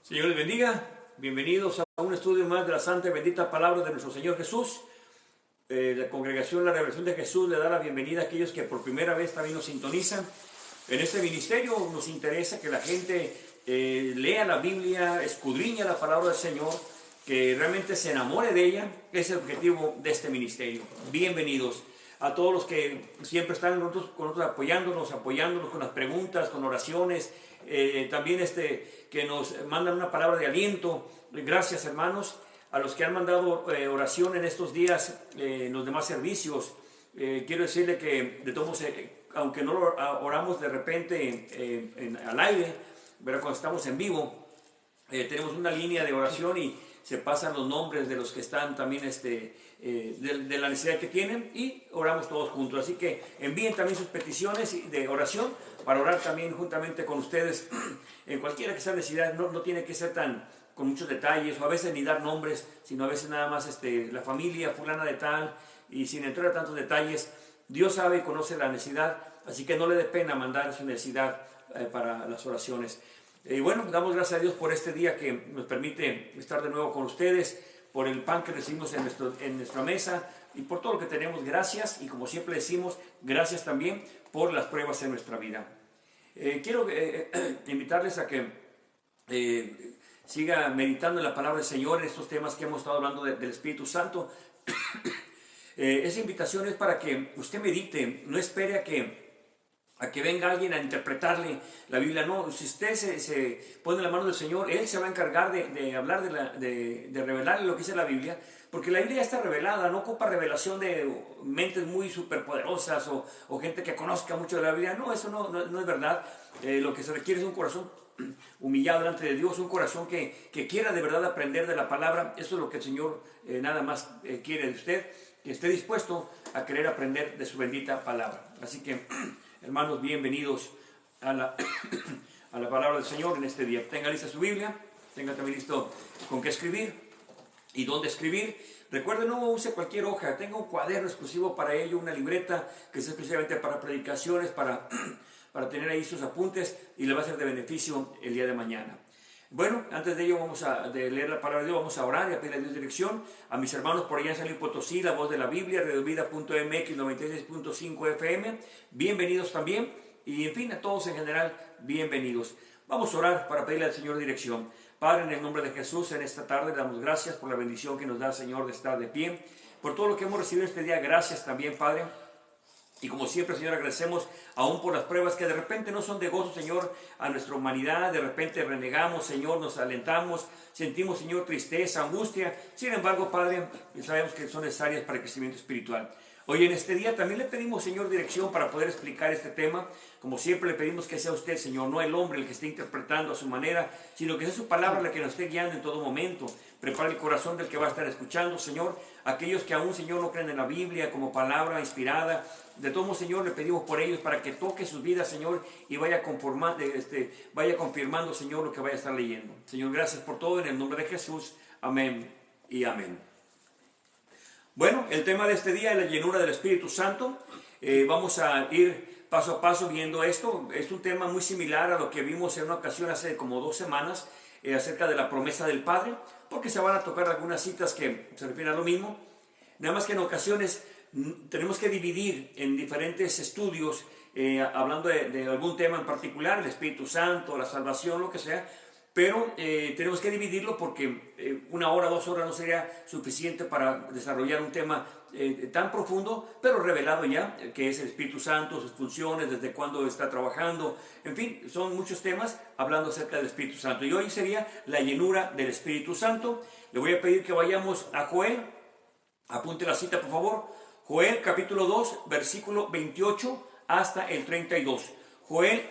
Señor les bendiga, bienvenidos a un estudio más de la santa y bendita palabra de nuestro Señor Jesús. La congregación La Revelación de Jesús le da la bienvenida a aquellos que por primera vez también nos sintonizan. En este ministerio nos interesa que la gente lea la Biblia, escudriñe la palabra del Señor, que realmente se enamore de ella. Es el objetivo de este ministerio. Bienvenidos a todos los que siempre están con nosotros apoyándonos con las preguntas, con oraciones, también que nos mandan una palabra de aliento. Gracias, hermanos, a los que han mandado oración en estos días, en los demás servicios. Quiero decirle que de todos, aunque no oramos de repente al aire, pero cuando estamos en vivo, tenemos una línea de oración y se pasan los nombres de los que están también de la necesidad que tienen y oramos todos juntos. Así que envíen también sus peticiones de oración para orar también juntamente con ustedes en cualquiera que sea necesidad. No tiene que ser con muchos detalles, o a veces ni dar nombres, sino a veces nada más la familia fulana de tal, y sin entrar a tantos detalles. Dios sabe y conoce la necesidad, así que no le dé pena mandar su necesidad para las oraciones. Y bueno, damos gracias a Dios por este día que nos permite estar de nuevo con ustedes, por el pan que recibimos en nuestra mesa y por todo lo que tenemos. Gracias, y como siempre decimos, gracias también por las pruebas en nuestra vida. Quiero invitarles a que siga meditando en la palabra del Señor, en estos temas que hemos estado hablando del Espíritu Santo. Esa invitación es para que usted medite, no espere a que venga alguien a interpretarle la Biblia. No, si usted se pone en la mano del Señor, Él se va a encargar de hablar, de revelarle lo que dice la Biblia, porque la Biblia ya está revelada, no ocupa revelación de mentes muy superpoderosas o gente que conozca mucho de la Biblia. No, eso no es verdad. Lo que se requiere es un corazón humillado delante de Dios, un corazón que quiera de verdad aprender de la palabra. Eso es lo que el Señor nada más quiere de usted, que esté dispuesto a querer aprender de su bendita palabra. Así que, hermanos, bienvenidos a la palabra del Señor en este día. Tenga lista su Biblia, tenga también listo con qué escribir y dónde escribir. Recuerde, no use cualquier hoja, tenga un cuaderno exclusivo para ello, una libreta que sea exclusivamente para predicaciones, para tener ahí sus apuntes, y le va a ser de beneficio el día de mañana. Bueno, antes de ello de leer la palabra de Dios, vamos a orar y a pedirle a Dios dirección. A mis hermanos por allá en San Luis Potosí, La Voz de la Biblia, Redovida.mx 96.5 FM, bienvenidos también. Y en fin, a todos en general, bienvenidos. Vamos a orar para pedirle al Señor dirección. Padre, en el nombre de Jesús, en esta tarde damos gracias por la bendición que nos da el Señor de estar de pie, por todo lo que hemos recibido este día. Gracias también, Padre. Y como siempre, Señor, agradecemos aún por las pruebas que de repente no son de gozo, Señor, a nuestra humanidad. De repente renegamos, Señor, nos alentamos, sentimos, Señor, tristeza, angustia. Sin embargo, Padre, sabemos que son necesarias para el crecimiento espiritual. Hoy en este día también le pedimos, Señor, dirección para poder explicar este tema. Como siempre le pedimos que sea usted, Señor, no el hombre el que esté interpretando a su manera, sino que sea su palabra la que nos esté guiando en todo momento. Prepara el corazón del que va a estar escuchando, Señor. Aquellos que aún, Señor, no creen en la Biblia como palabra inspirada, de todo modo, Señor, le pedimos por ellos para que toque sus vidas, Señor, y vaya confirmando, Señor, lo que vaya a estar leyendo. Señor, gracias por todo, en el nombre de Jesús. Amén y amén. Bueno, el tema de este día es la llenura del Espíritu Santo. Vamos a ir paso a paso viendo esto. Es un tema muy similar a lo que vimos en una ocasión hace como 2 semanas acerca de la promesa del Padre, porque se van a tocar algunas citas que se refieren a lo mismo. Nada más que en ocasiones tenemos que dividir en diferentes estudios, hablando de algún tema en particular, el Espíritu Santo, la salvación, lo que sea. Pero tenemos que dividirlo porque 1 hora, 2 horas no sería suficiente para desarrollar un tema tan profundo, pero revelado ya, que es el Espíritu Santo, sus funciones, desde cuándo está trabajando. En fin, son muchos temas hablando acerca del Espíritu Santo. Y hoy sería la llenura del Espíritu Santo. Le voy a pedir que vayamos a Joel. Apunte la cita, por favor. Joel capítulo 2, versículo 28 hasta el 32. Joel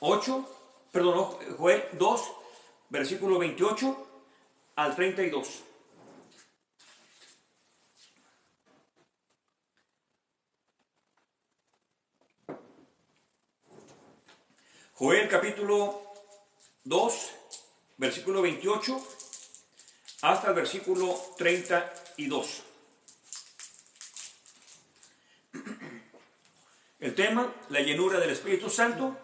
2, versículo 28 al 32. Joel capítulo 2, versículo 28 hasta el versículo 32. El tema, la llenura del Espíritu Santo.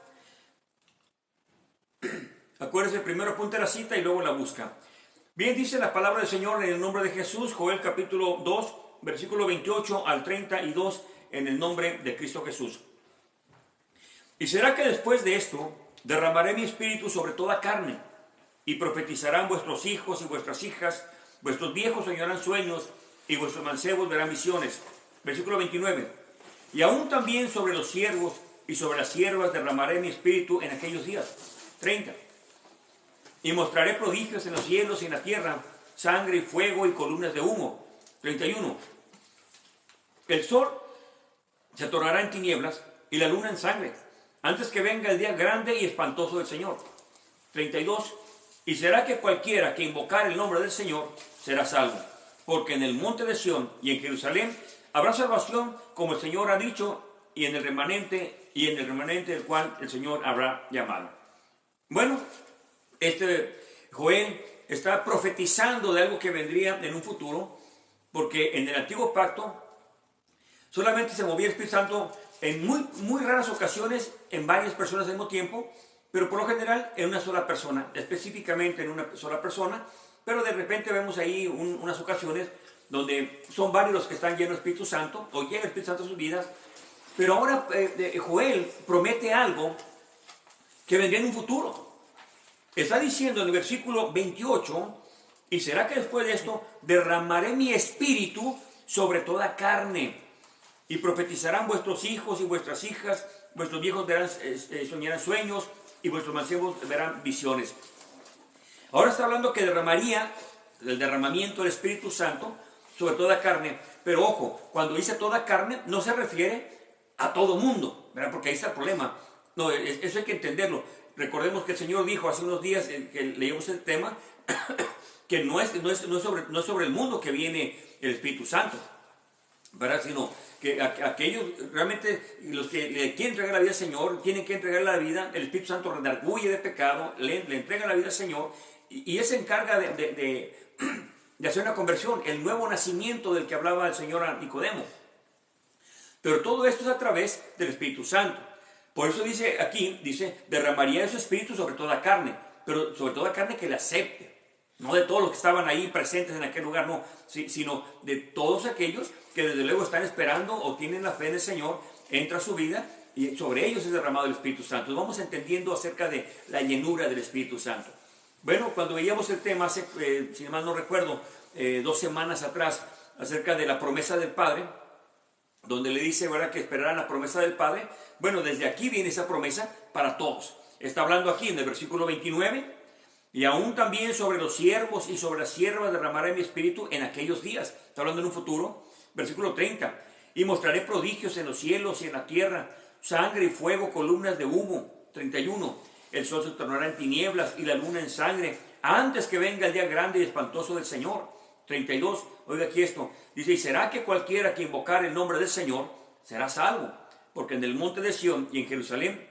Acuérdese, primero apunte la cita y luego la busca. Bien, dice la palabra del Señor en el nombre de Jesús, Joel capítulo 2, versículo 28 al 32, en el nombre de Cristo Jesús. Y será que después de esto derramaré mi espíritu sobre toda carne, y profetizarán vuestros hijos y vuestras hijas, vuestros viejos soñarán sueños, y vuestros mancebos verán visiones. Versículo 29. Y aún también sobre los siervos y sobre las siervas derramaré mi espíritu en aquellos días. 30. Y mostraré prodigios en los cielos y en la tierra, sangre y fuego y columnas de humo. 31. El sol se tornará en tinieblas y la luna en sangre, antes que venga el día grande y espantoso del Señor. 32. Y será que cualquiera que invocar el nombre del Señor será salvo, porque en el monte de Sión y en Jerusalén habrá salvación, como el Señor ha dicho, y en el remanente del cual el Señor habrá llamado. Bueno, Joel está profetizando de algo que vendría en un futuro, porque en el antiguo pacto solamente se movía el Espíritu Santo en muy raras ocasiones, en varias personas al mismo tiempo, pero por lo general en una sola persona, específicamente en una sola persona, pero de repente vemos ahí unas ocasiones donde son varios los que están llenos del Espíritu Santo, o llega el Espíritu Santo a sus vidas, pero ahora Joel promete algo que vendría en un futuro. Está diciendo en el versículo 28, y será que después de esto derramaré mi espíritu sobre toda carne, y profetizarán vuestros hijos y vuestras hijas, vuestros viejos soñarán sueños, y vuestros mancebos verán visiones. Ahora está hablando que derramaría el derramamiento del Espíritu Santo sobre toda carne, pero ojo, cuando dice toda carne no se refiere a todo mundo, ¿verdad? Porque ahí está el problema. No, eso hay que entenderlo. Recordemos que el Señor dijo hace unos días que leímos el tema, que no es sobre el mundo que viene el Espíritu Santo, ¿verdad? Sino que aquellos realmente, los que le quieren entregar la vida al Señor, tienen que entregar la vida. El Espíritu Santo redarguye de pecado, le entrega la vida al Señor, y Él se encarga de hacer una conversión, el nuevo nacimiento del que hablaba el Señor a Nicodemo. Pero todo esto es a través del Espíritu Santo. Por eso dice aquí, derramaría su espíritu sobre toda carne, pero sobre toda carne que le acepte. No de todos los que estaban ahí presentes en aquel lugar, no, sino de todos aquellos que desde luego están esperando o tienen la fe en el Señor, entra a su vida y sobre ellos es derramado el Espíritu Santo. Vamos entendiendo acerca de la llenura del Espíritu Santo. Bueno, cuando veíamos el tema, hace, si mal no recuerdo, 2 semanas atrás, acerca de la promesa del Padre, donde le dice, ¿verdad?, que esperarán la promesa del Padre. Bueno, desde aquí viene esa promesa para todos. Está hablando aquí en el versículo 29, y aún también sobre los siervos y sobre las siervas derramaré mi espíritu en aquellos días. Está hablando en un futuro. Versículo 30, y mostraré prodigios en los cielos y en la tierra, sangre y fuego, columnas de humo. 31, el sol se tornará en tinieblas y la luna en sangre, antes que venga el día grande y espantoso del Señor. 32, oiga aquí esto, dice, y será que cualquiera que invocar el nombre del Señor será salvo, porque en el monte de Sión y en Jerusalén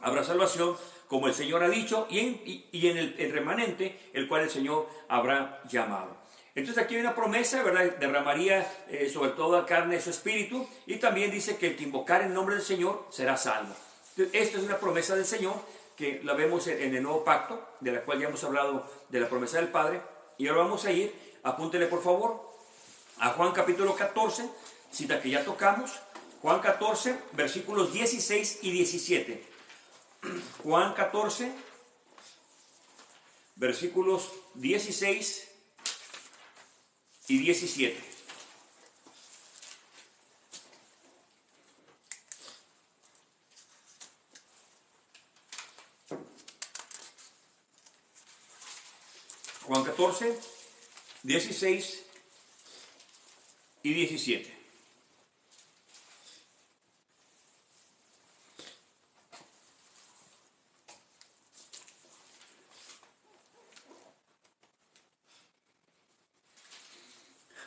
habrá salvación, como el Señor ha dicho, y en el remanente, el cual el Señor habrá llamado. Entonces aquí hay una promesa, ¿verdad? Derramaría sobre toda carne su espíritu, y también dice que el que invocar el nombre del Señor será salvo. Entonces, esta es una promesa del Señor, que la vemos en el nuevo pacto, de la cual ya hemos hablado de la promesa del Padre, y ahora vamos a ir, apúntele por favor, a Juan capítulo 14, cita que ya tocamos, Juan 14, versículos 16 y 17. Juan 14, versículos 16 y 17. Juan 14, 16 y 17.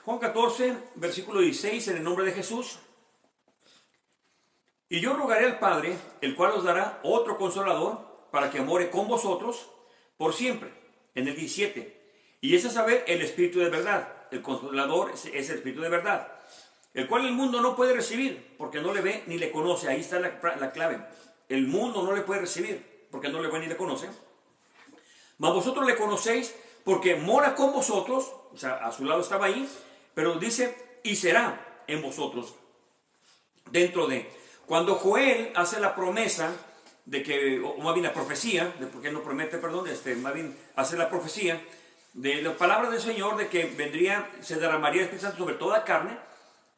Juan 14, versículo 16, en el nombre de Jesús. Y yo rogaré al Padre, el cual os dará otro consolador, para que more con vosotros por siempre. En el 17. Y es a saber, el Espíritu de verdad. El consolador es el Espíritu de verdad, el cual el mundo no puede recibir, porque no le ve ni le conoce. Ahí está la clave. El mundo no le puede recibir, porque no le ve ni le conoce. Mas vosotros le conocéis porque mora con vosotros, o sea, a su lado estaba ahí, pero dice, y será en vosotros, dentro de. Cuando Joel hace la promesa de que, o más bien la profecía, de porque él no promete, perdón, más bien hace la profecía de la palabra del Señor de que vendría, se derramaría el Espíritu Santo sobre toda carne,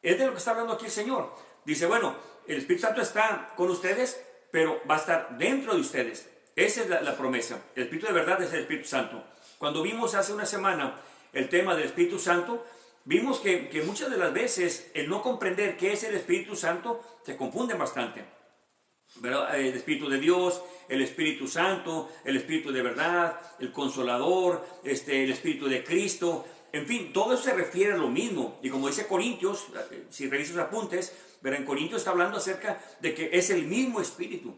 es de lo que está hablando aquí el Señor. Dice, bueno, el Espíritu Santo está con ustedes, pero va a estar dentro de ustedes. Esa es la promesa. El Espíritu de verdad es el Espíritu Santo. Cuando vimos hace una semana el tema del Espíritu Santo, vimos que muchas de las veces el no comprender qué es el Espíritu Santo se confunde bastante. ¿Verdad? El Espíritu de Dios, el Espíritu Santo, el Espíritu de verdad, el Consolador, el Espíritu de Cristo, en fin, todo eso se refiere a lo mismo. Y como dice Corintios, si revisas los apuntes, pero en Corintios está hablando acerca de que es el mismo Espíritu.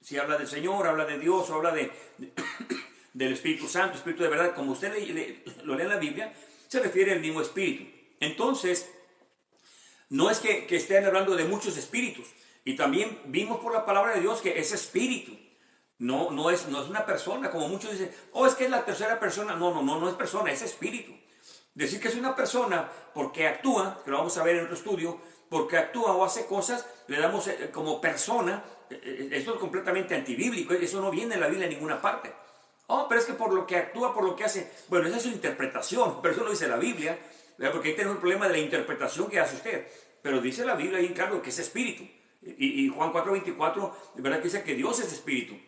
Si habla del Señor, habla de Dios, o habla del Espíritu Santo, Espíritu de verdad, como usted lo lee en la Biblia, se refiere al mismo Espíritu. Entonces, no es que estén hablando de muchos espíritus. Y también vimos por la palabra de Dios que es espíritu. No es una persona, como muchos dicen, es que es la tercera persona. No es persona, es espíritu. Decir que es una persona porque actúa, que lo vamos a ver en otro estudio, porque actúa o hace cosas, le damos como persona. Esto es completamente antibíblico, eso no viene en la Biblia en ninguna parte. Pero es que por lo que actúa, por lo que hace, bueno, esa es su interpretación, pero eso no dice la Biblia, ¿verdad? Porque ahí tenemos el problema de la interpretación que hace usted. Pero dice la Biblia ahí claro que es espíritu. Y Juan 4:24, de verdad que dice que Dios es espíritu.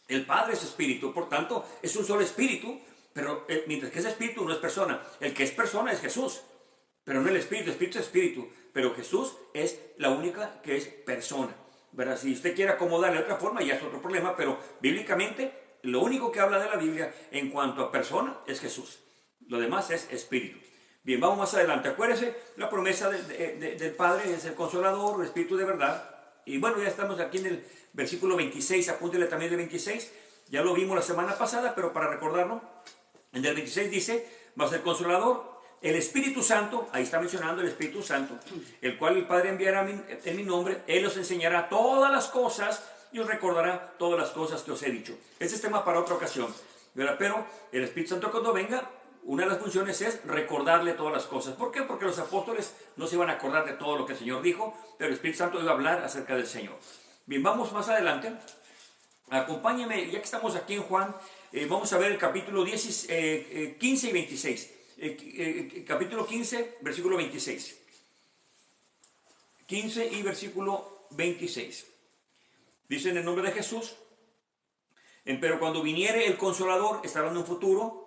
El Padre es espíritu, por tanto, es un solo espíritu, pero mientras que es espíritu no es persona. El que es persona es Jesús, pero no el espíritu es espíritu. Pero Jesús es la única que es persona, ¿verdad? Si usted quiere acomodarle de otra forma, ya es otro problema, pero bíblicamente, lo único que habla de la Biblia en cuanto a persona es Jesús. Lo demás es espíritu. Bien, vamos más adelante. Acuérdese, la promesa del Padre es el Consolador, el Espíritu de verdad. Y bueno, ya estamos aquí en el versículo 26, apúntele también el 26. Ya lo vimos la semana pasada, pero para recordarlo, en el 26 dice, va a ser Consolador, el Espíritu Santo, ahí está mencionando el Espíritu Santo, el cual el Padre enviará en mi nombre, Él os enseñará todas las cosas y os recordará todas las cosas que os he dicho. Ese es tema para otra ocasión, ¿verdad? Pero el Espíritu Santo cuando venga, una de las funciones es recordarle todas las cosas. ¿Por qué? Porque los apóstoles no se iban a acordar de todo lo que el Señor dijo, pero el Espíritu Santo iba a hablar acerca del Señor. Bien, vamos más adelante. Acompáñenme, ya que estamos aquí en Juan, vamos a ver el capítulo 15 y 26. Capítulo 15, versículo 26. 15 y versículo 26. Dice en el nombre de Jesús, pero cuando viniere el Consolador, está hablando en un futuro,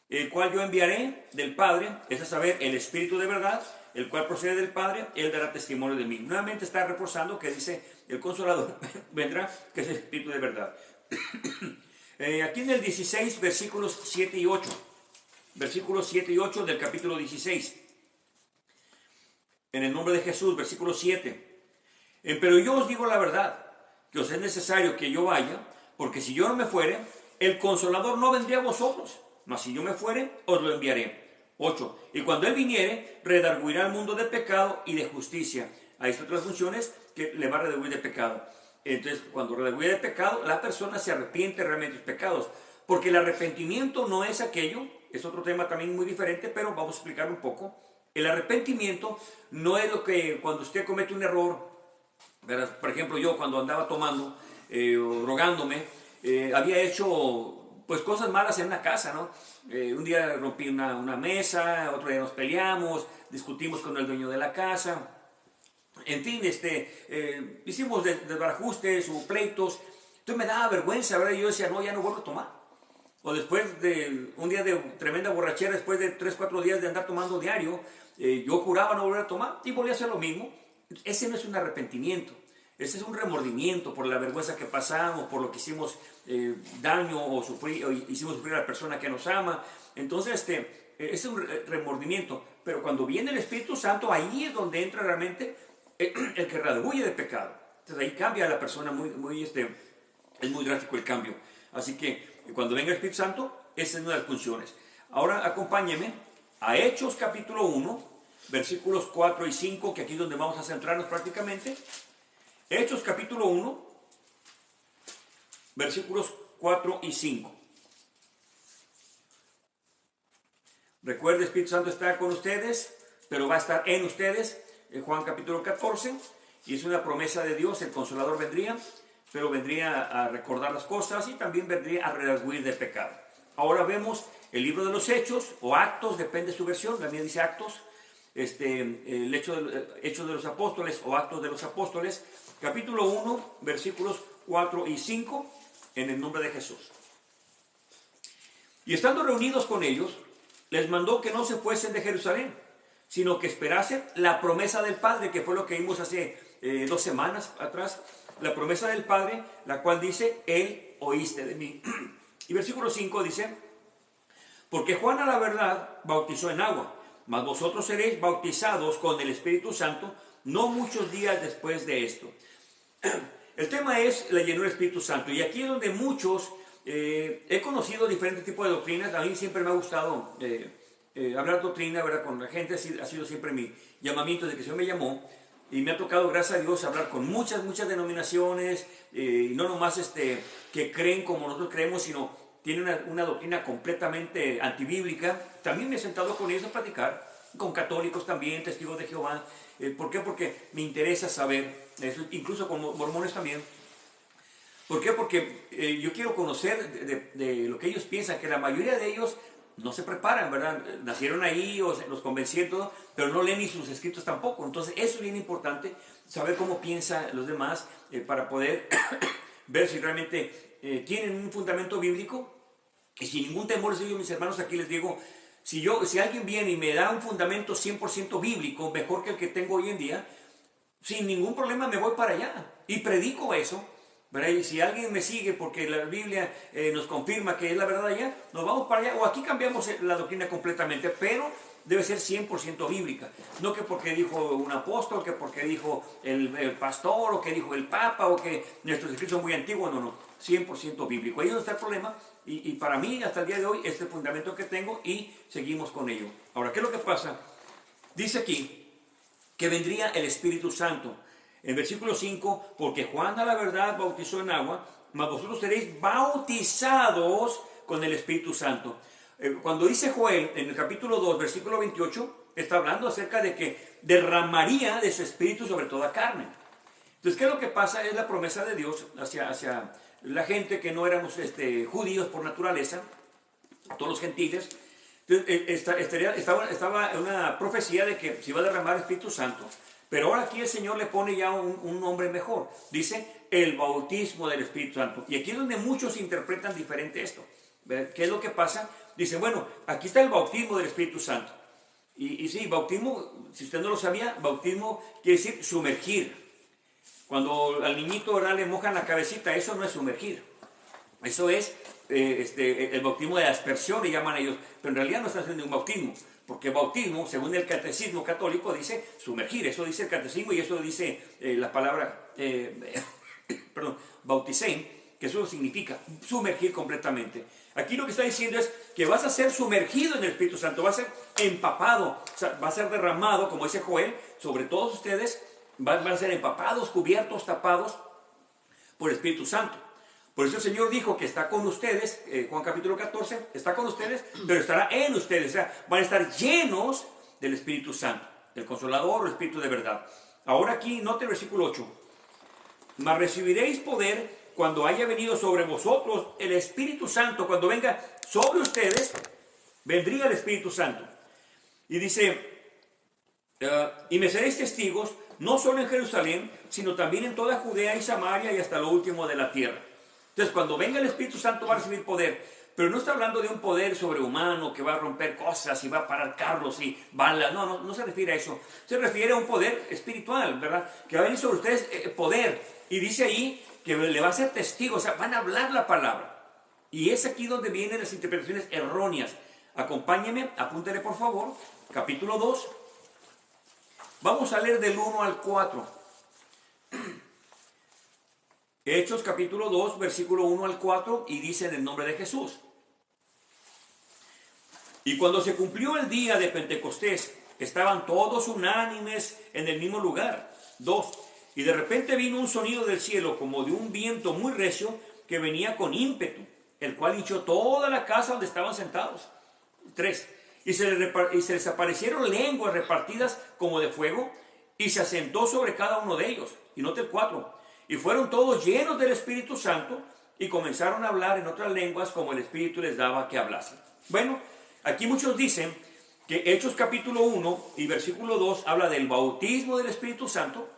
el cual yo enviaré del Padre, es a saber, el Espíritu de verdad, el cual procede del Padre, Él dará testimonio de mí. Nuevamente está reforzando que dice, el Consolador vendrá, que es el Espíritu de verdad. Aquí en el 16, versículos 7 y 8. Versículos 7 y 8 del capítulo 16. En el nombre de Jesús, versículo 7. Pero yo os digo la verdad, que os es necesario que yo vaya, porque si yo no me fuere, el Consolador no vendría a vosotros. Mas si yo me fuere, os lo enviaré. 8. Y cuando Él viniere, redarguirá al mundo de pecado y de justicia. Ahí están otras funciones que le va a redarguir de pecado. Entonces, cuando redarguye de pecado, la persona se arrepiente realmente de sus pecados. Porque el arrepentimiento no es aquello, es otro tema también muy diferente, pero vamos a explicar un poco. El arrepentimiento no es lo que cuando usted comete un error, ¿verdad? Por ejemplo, yo cuando andaba tomando o drogándome, había hecho pues cosas malas en una casa, ¿no? Un día rompí una mesa, otro día nos peleamos, discutimos con el dueño de la casa, en fin, hicimos desbarajustes o pleitos. Entonces me daba vergüenza, ¿verdad? Y yo decía, no, ya no vuelvo a tomar. O después de un día de tremenda borrachera, después de 3, 4 días de andar tomando diario, yo juraba no volver a tomar y volví a hacer lo mismo. Ese no es un arrepentimiento. Ese es un remordimiento por la vergüenza que pasamos, por lo que hicimos daño o hicimos sufrir a la persona que nos ama. Entonces, es un remordimiento. Pero cuando viene el Espíritu Santo, ahí es donde entra realmente el que redarguye de pecado. Entonces ahí cambia la persona, es muy drástico el cambio. Así que cuando venga el Espíritu Santo, esa es una de las funciones. Ahora acompáñenme a Hechos capítulo 1, versículos 4 y 5, que aquí es donde vamos a centrarnos prácticamente. Hechos capítulo 1, versículos 4 y 5. Recuerde, el Espíritu Santo está con ustedes, pero va a estar en ustedes. En Juan capítulo 14, y es una promesa de Dios, el Consolador vendría, pero vendría a recordar las cosas y también vendría a redarguir del pecado. Ahora vemos el libro de los Hechos, o Actos, depende de su versión, la mía dice Actos, el Hecho de los Apóstoles, o Actos de los Apóstoles, capítulo 1, versículos 4 y 5, en el nombre de Jesús. Y estando reunidos con ellos, les mandó que no se fuesen de Jerusalén, sino que esperasen la promesa del Padre, que fue lo que vimos hace 2 semanas atrás, la promesa del Padre, la cual dice, Él oíste de mí. Y versículo 5 dice, porque Juan a la verdad bautizó en agua, mas vosotros seréis bautizados con el Espíritu Santo no muchos días después de esto. El tema es la llenura del Espíritu Santo, y aquí es donde muchos, he conocido diferentes tipos de doctrinas. A mí siempre me ha gustado hablar doctrina, ¿verdad? Con la gente, ha sido siempre mi llamamiento desde que el Señor me llamó, y me ha tocado, gracias a Dios, hablar con muchas denominaciones, y no nomás que creen como nosotros creemos, sino tienen una doctrina completamente antibíblica. También me he sentado con ellos a platicar, con católicos también, testigos de Jehová. ¿Por qué? Porque me interesa saber, incluso con mormones también. ¿Por qué? Porque yo quiero conocer de lo que ellos piensan, que la mayoría de ellos no se preparan, ¿verdad? Nacieron ahí o los convencieron todo, pero no leen ni sus escritos tampoco. Entonces eso es bien importante, saber cómo piensan los demás, para poder ver si realmente tienen un fundamento bíblico. Y sin ningún temor, mis hermanos, aquí les digo, si alguien viene y me da un fundamento 100% bíblico, mejor que el que tengo hoy en día, sin ningún problema me voy para allá y predico eso. ¿Verdad? Y si alguien me sigue porque la Biblia nos confirma que es la verdad allá, nos vamos para allá, o aquí cambiamos la doctrina completamente, pero debe ser 100% bíblica. No que porque dijo un apóstol, que porque dijo el pastor, o que dijo el papa, o que nuestros escritos son muy antiguos. No, 100% bíblico. Ahí es donde está el problema, y para mí hasta el día de hoy este fundamento que tengo, y seguimos con ello. Ahora, ¿qué es lo que pasa? Dice aquí que vendría el Espíritu Santo. En versículo 5, porque Juan a la verdad bautizó en agua, mas vosotros seréis bautizados con el Espíritu Santo. Cuando dice Joel en el capítulo 2, versículo 28, está hablando acerca de que derramaría de su Espíritu sobre toda carne. Entonces, ¿qué es lo que pasa? Es la promesa de Dios hacia la gente que no éramos judíos por naturaleza, todos los gentiles. Entonces, estaba una profecía de que se iba a derramar el Espíritu Santo. Pero ahora aquí el Señor le pone ya un nombre mejor. Dice el bautismo del Espíritu Santo. Y aquí es donde muchos interpretan diferente esto. ¿Qué es lo que pasa? Dice, bueno, aquí está el bautismo del Espíritu Santo. Y sí, bautismo, si usted no lo sabía, bautismo quiere decir sumergir. Cuando al niñito, ¿verdad?, le mojan la cabecita, eso no es sumergir. Eso es el bautismo de aspersión, le llaman ellos. Pero en realidad no están haciendo un bautismo. Porque bautismo, según el catecismo católico, dice sumergir. Eso dice el catecismo, y eso dice la palabra, bauticén, que eso significa sumergir completamente. Aquí lo que está diciendo es que vas a ser sumergido en el Espíritu Santo, vas a ser empapado, o sea, va a ser derramado, como dice Joel, sobre todos ustedes, van a ser empapados, cubiertos, tapados por el Espíritu Santo. Por eso el Señor dijo que está con ustedes, Juan capítulo 14, está con ustedes, pero estará en ustedes. O sea, van a estar llenos del Espíritu Santo, el Consolador o el Espíritu de verdad. Ahora aquí, note el versículo 8. Mas recibiréis poder cuando haya venido sobre vosotros el Espíritu Santo. Cuando venga sobre ustedes, vendría el Espíritu Santo. Y dice, y me seréis testigos, no solo en Jerusalén, sino también en toda Judea y Samaria y hasta lo último de la tierra. Entonces, cuando venga el Espíritu Santo va a recibir poder, pero no está hablando de un poder sobrehumano que va a romper cosas y va a parar carros y balas. No se refiere a eso. Se refiere a un poder espiritual, ¿verdad? Que va a venir sobre ustedes poder. Y dice ahí que le va a ser testigo, o sea, van a hablar la palabra. Y es aquí donde vienen las interpretaciones erróneas. Acompáñenme, apúntele por favor, capítulo 2. Vamos a leer del 1 al 4. Hechos capítulo 2, versículo 1 al 4, y dice en el nombre de Jesús. Y cuando se cumplió el día de Pentecostés, estaban todos unánimes en el mismo lugar. 2. Y de repente vino un sonido del cielo como de un viento muy recio que venía con ímpetu, el cual hinchó toda la casa donde estaban sentados. 3. y se les aparecieron lenguas repartidas como de fuego, y se asentó sobre cada uno de ellos. Y note el 4. Y fueron todos llenos del Espíritu Santo, y comenzaron a hablar en otras lenguas como el Espíritu les daba que hablasen. Bueno, aquí muchos dicen que Hechos capítulo 1 y versículo 2 habla del bautismo del Espíritu Santo,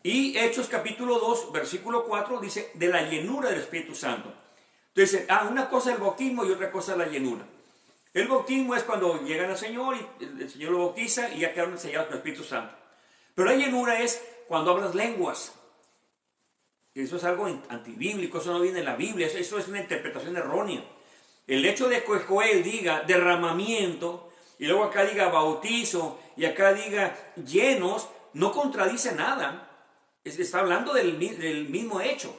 y Hechos capítulo 2 versículo 4 dice de la llenura del Espíritu Santo. Entonces, una cosa es el bautismo y otra cosa es la llenura. El bautismo es cuando llegan al Señor y el Señor lo bautiza y ya quedaron sellados con el Espíritu Santo. Pero la llenura es cuando hablas lenguas. Eso es algo antibíblico, eso no viene en la Biblia, eso es una interpretación errónea. El hecho de que Joel diga derramamiento y luego acá diga bautizo y acá diga llenos, no contradice nada. Está hablando del mismo hecho.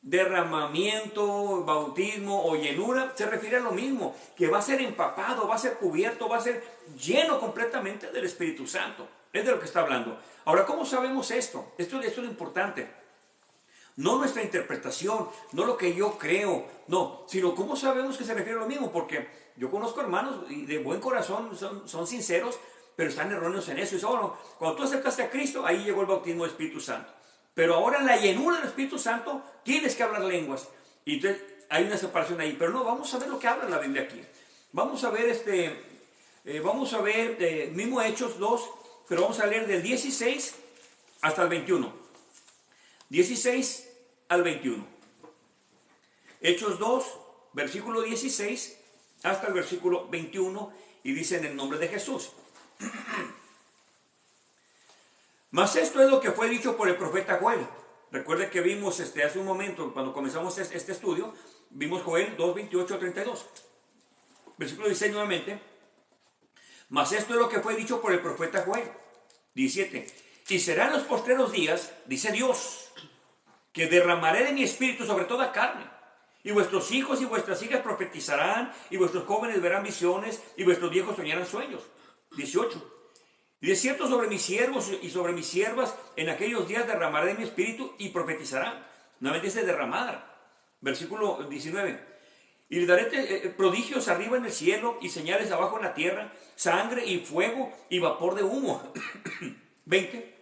Derramamiento, bautismo o llenura se refiere a lo mismo, que va a ser empapado, va a ser cubierto, va a ser lleno completamente del Espíritu Santo. Es de lo que está hablando. Ahora, ¿cómo sabemos esto? Esto es lo importante. No nuestra interpretación, no lo que yo creo, no, sino cómo sabemos que se refiere a lo mismo, porque yo conozco hermanos y de buen corazón son sinceros, pero están erróneos en eso. Y dicen, bueno, cuando tú aceptaste a Cristo, ahí llegó el bautismo del Espíritu Santo. Pero ahora en la llenura del Espíritu Santo tienes que hablar lenguas. Y entonces hay una separación ahí. Pero no, vamos a ver lo que habla la Biblia aquí. Vamos a ver mismo Hechos 2, pero vamos a leer del 16 hasta el 21. 16 al 21. Hechos 2, versículo 16 hasta el versículo 21, y dice en el nombre de Jesús. Mas esto es lo que fue dicho por el profeta Joel. Recuerde que vimos hace un momento, cuando comenzamos este estudio, vimos Joel 2, 28 al 32. Versículo 16 nuevamente. Mas esto es lo que fue dicho por el profeta Joel. 17. Y serán los postreros días, dice Dios, que derramaré de mi espíritu sobre toda carne. Y vuestros hijos y vuestras hijas profetizarán, y vuestros jóvenes verán visiones, y vuestros viejos soñarán sueños. 18. Y de cierto sobre mis siervos y sobre mis siervas en aquellos días derramaré de mi espíritu y profetizarán. Nuevamente dice derramar. Versículo 19. Y le daré prodigios arriba en el cielo y señales abajo en la tierra, sangre y fuego y vapor de humo. 20.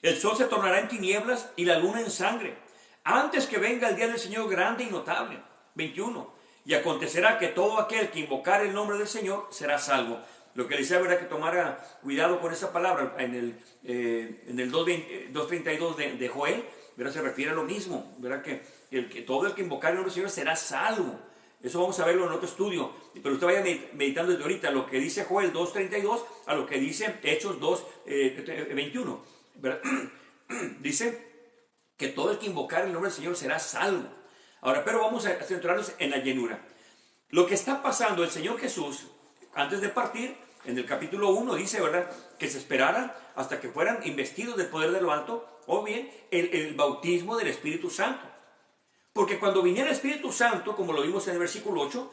El sol se tornará en tinieblas y la luna en sangre, antes que venga el día del Señor grande y notable. 21. Y acontecerá que todo aquel que invocar el nombre del Señor será salvo. Lo que le decía, ¿verdad?, que tomara cuidado con esa palabra en el 2.32 de Joel, ¿verdad?, se refiere a lo mismo, ¿verdad?, que todo el que invocar el nombre del Señor será salvo. Eso vamos a verlo en otro estudio, pero usted vaya meditando desde ahorita lo que dice Joel 2.32 a lo que dice Hechos 2.21, ¿verdad? Dice que todo el que invocar el nombre del Señor será salvo. Ahora, pero vamos a centrarnos en la llenura. Lo que está pasando, el Señor Jesús, antes de partir, en el capítulo 1 dice, ¿verdad?, que se esperaran hasta que fueran investidos del poder de lo alto, o bien el bautismo del Espíritu Santo. Porque cuando viniera el Espíritu Santo, como lo vimos en el versículo 8,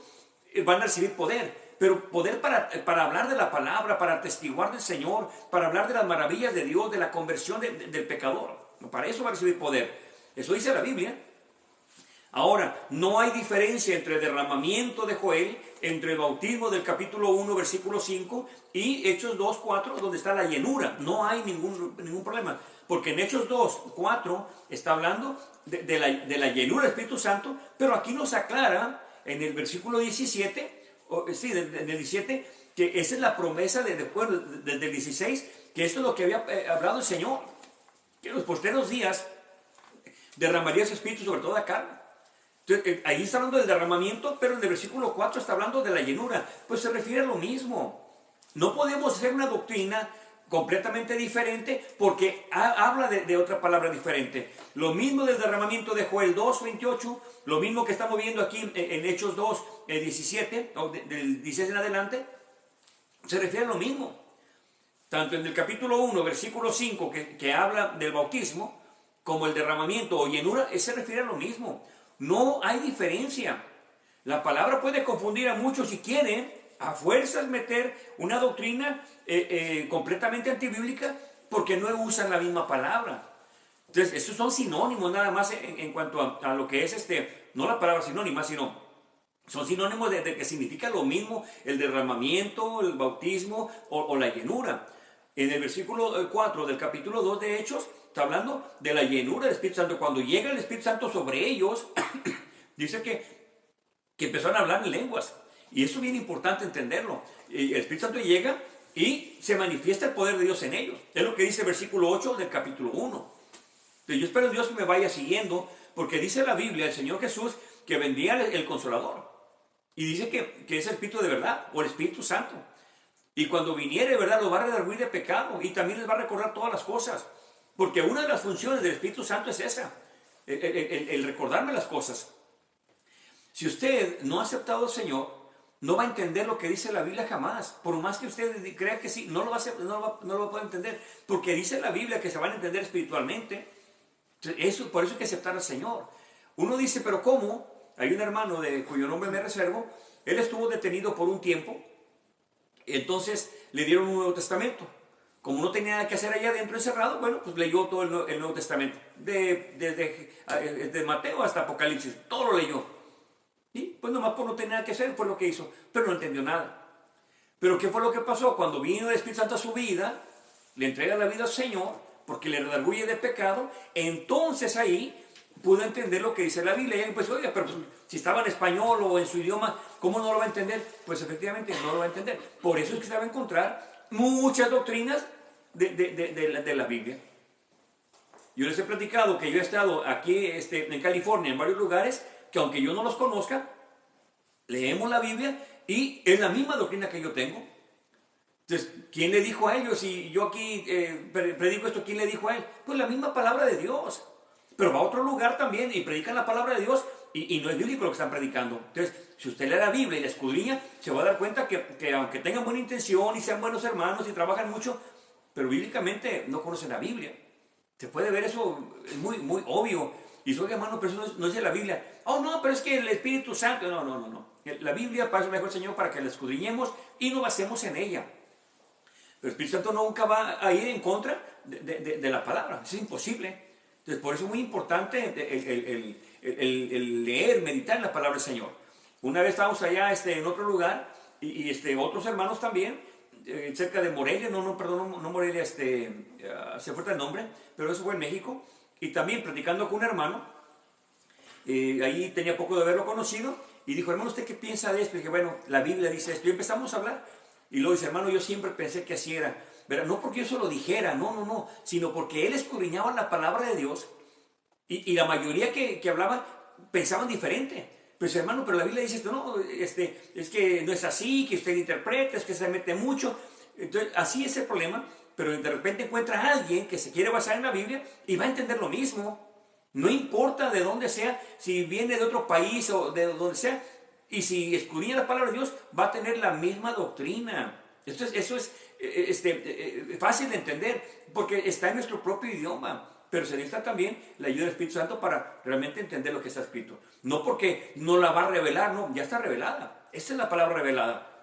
van a recibir poder. Pero poder para hablar de la palabra, para atestiguar del Señor, para hablar de las maravillas de Dios, de la conversión del pecador. Para eso va a recibir poder. Eso dice la Biblia. Ahora, no hay diferencia entre el derramamiento de Joel, entre el bautismo del capítulo 1, versículo 5, y Hechos 2, 4, donde está la llenura. No hay ningún problema. Porque en Hechos 2, 4 está hablando de la llenura del Espíritu Santo, pero aquí nos aclara en el versículo 17, en el 17, que esa es la promesa después del 16, que esto es lo que había hablado el Señor, que en los postreros días derramaría su Espíritu sobre toda carne. Entonces, ahí está hablando del derramamiento, pero en el versículo 4 está hablando de la llenura. Pues se refiere a lo mismo. No podemos hacer una doctrina completamente diferente porque habla de otra palabra diferente. Lo mismo del derramamiento de Joel 2, 28, lo mismo que estamos viendo aquí en Hechos 2, 17, o del 16 en adelante, se refiere a lo mismo. Tanto en el capítulo 1, versículo 5, que habla del bautismo, como el derramamiento o llenura, se refiere a lo mismo. No hay diferencia. La palabra puede confundir a muchos si quieren a fuerzas meter una doctrina completamente antibíblica porque no usan la misma palabra. Entonces, estos son sinónimos nada más en cuanto a lo que es no la palabra sinónima, sino Son sinónimos de que significa lo mismo el derramamiento, el bautismo o la llenura. En el versículo 4 del capítulo 2 de Hechos, está hablando de la llenura del Espíritu Santo. Cuando llega el Espíritu Santo sobre ellos, dice que empezaron a hablar en lenguas. Y eso es bien importante entenderlo. El Espíritu Santo llega y se manifiesta el poder de Dios en ellos. Es lo que dice el versículo 8 del capítulo 1. Entonces, yo espero en Dios que me vaya siguiendo, porque dice la Biblia, el Señor Jesús, que vendría el Consolador. Y dice que es el Espíritu de verdad, o el Espíritu Santo. Y cuando viniere, ¿verdad?, los va a redarguir de pecado y también les va a recordar todas las cosas. Porque una de las funciones del Espíritu Santo es esa, el recordarme las cosas. Si usted no ha aceptado al Señor, no va a entender lo que dice la Biblia jamás. Por más que usted crea que sí, no lo va a poder entender. Porque dice la Biblia que se van a entender espiritualmente. Por eso hay que aceptar al Señor. Uno dice, pero ¿cómo? Hay un hermano cuyo nombre me reservo. Él estuvo detenido por un tiempo. Entonces le dieron un Nuevo Testamento. Como no tenía nada que hacer allá adentro encerrado, bueno, pues leyó todo el Nuevo Testamento. Desde Mateo hasta Apocalipsis. Todo lo leyó. Y pues nomás por no tener nada que hacer fue lo que hizo. Pero no entendió nada. Pero ¿qué fue lo que pasó? Cuando vino el Espíritu Santo a su vida, le entrega la vida al Señor, porque le redarguye de pecado, entonces ahí pudo entender lo que dice la Biblia. Y pues, oiga, pero pues, si estaba en español o en su idioma, ¿cómo no lo va a entender? Pues efectivamente no lo va a entender. Por eso es que se va a encontrar muchas doctrinas de la Biblia. Yo les he platicado que yo he estado aquí en California, en varios lugares, que aunque yo no los conozca, leemos la Biblia y es la misma doctrina que yo tengo. Entonces, ¿quién le dijo a ellos? Si yo aquí predico esto, ¿quién le dijo a él? Pues la misma palabra de Dios. Pero va a otro lugar también y predican la palabra de Dios y no es bíblico lo que están predicando. Entonces, si usted lee la Biblia y la escudriña, se va a dar cuenta que aunque tengan buena intención y sean buenos hermanos y trabajan mucho, pero bíblicamente no conocen la Biblia. Se puede ver eso, es muy, muy obvio. Y dice, oye, hermano, pero eso no dice la Biblia. Oh, no, pero es que el Espíritu Santo. No. La Biblia, para eso me dejó el Señor, para que la escudriñemos y nos basemos en ella. Pero el Espíritu Santo nunca va a ir en contra de la palabra. Es imposible. Entonces, por eso es muy importante el leer, meditar en la palabra del Señor. Una vez estábamos allá en otro lugar y otros hermanos también, cerca de Morelia, no Morelia, se fue el nombre, pero eso fue en México. Y también platicando con un hermano, ahí tenía poco de haberlo conocido, y dijo, hermano, ¿usted qué piensa de esto? Y dije, bueno, la Biblia dice esto. Y empezamos a hablar, y luego dice, hermano, yo siempre pensé que así era. ¿Verdad? No porque yo se lo dijera, no, sino porque él escudriñaba la palabra de Dios, y la mayoría que hablaban pensaban diferente. Pues hermano, pero la Biblia dice esto, no, es que no es así, que usted interpreta, es que se mete mucho. Entonces, así es el problema, pero de repente encuentra a alguien que se quiere basar en la Biblia y va a entender lo mismo. No importa de dónde sea, si viene de otro país o de donde sea, y si escudriña la palabra de Dios, va a tener la misma doctrina. Eso es fácil de entender, porque está en nuestro propio idioma. Pero se necesita también la ayuda del Espíritu Santo para realmente entender lo que está escrito. No porque no la va a revelar, no, ya está revelada. Esa es la palabra revelada.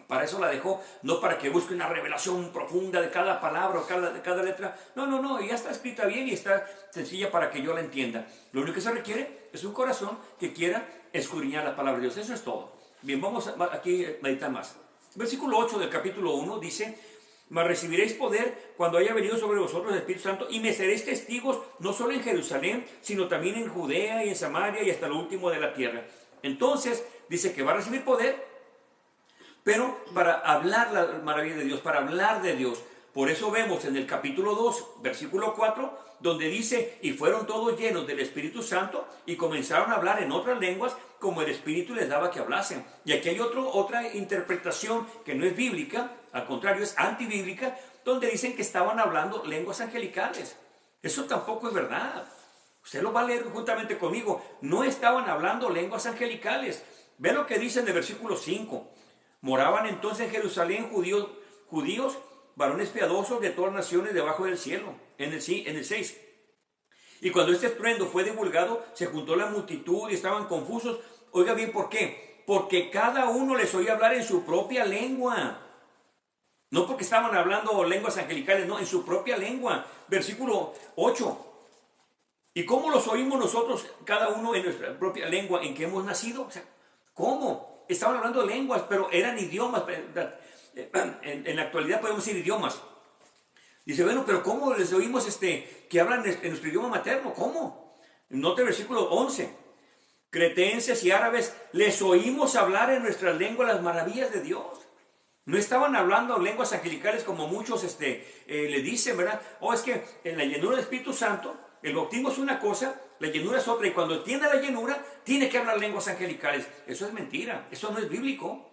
Para eso la dejó, no para que busque una revelación profunda de cada palabra o de cada letra. No, ya está escrita bien y está sencilla para que yo la entienda. Lo único que se requiere es un corazón que quiera escudriñar la palabra de Dios. Eso es todo. Bien, vamos aquí a meditar más. Versículo 8 del capítulo 1 dice, mas recibiréis poder cuando haya venido sobre vosotros el Espíritu Santo y me seréis testigos no solo en Jerusalén, sino también en Judea y en Samaria y hasta lo último de la tierra. Entonces, dice que va a recibir poder, pero para hablar la maravilla de Dios, para hablar de Dios. Por eso vemos en el capítulo 2, versículo 4, donde dice, y fueron todos llenos del Espíritu Santo y comenzaron a hablar en otras lenguas como el Espíritu les daba que hablasen. Y aquí hay otra interpretación que no es bíblica, al contrario es antibíblica, donde dicen que estaban hablando lenguas angelicales. Eso tampoco es verdad. Usted lo va a leer juntamente conmigo. No estaban hablando lenguas angelicales. Ve lo que dice en el versículo 5. Moraban entonces en Jerusalén judíos, varones piadosos de todas las naciones debajo del cielo. En el 6. Y cuando este estruendo fue divulgado, se juntó la multitud y estaban confusos. Oiga bien, ¿por qué? Porque cada uno les oía hablar en su propia lengua. No porque estaban hablando lenguas angelicales, no, en su propia lengua. Versículo 8. ¿Y cómo los oímos nosotros, cada uno en nuestra propia lengua en que hemos nacido? O sea, ¿Cómo? Estaban hablando lenguas, pero eran idiomas. En la actualidad podemos decir idiomas. Dice, bueno, pero ¿cómo les oímos que hablan en nuestro idioma materno? ¿Cómo? Note el versículo 11. Cretenses y árabes les oímos hablar en nuestras lenguas las maravillas de Dios. No estaban hablando lenguas angelicales como muchos le dicen, ¿verdad? Es que en la llenura del Espíritu Santo, el bautismo es una cosa, la llenura es otra, y cuando tiene la llenura, tiene que hablar lenguas angelicales. Eso es mentira, eso no es bíblico,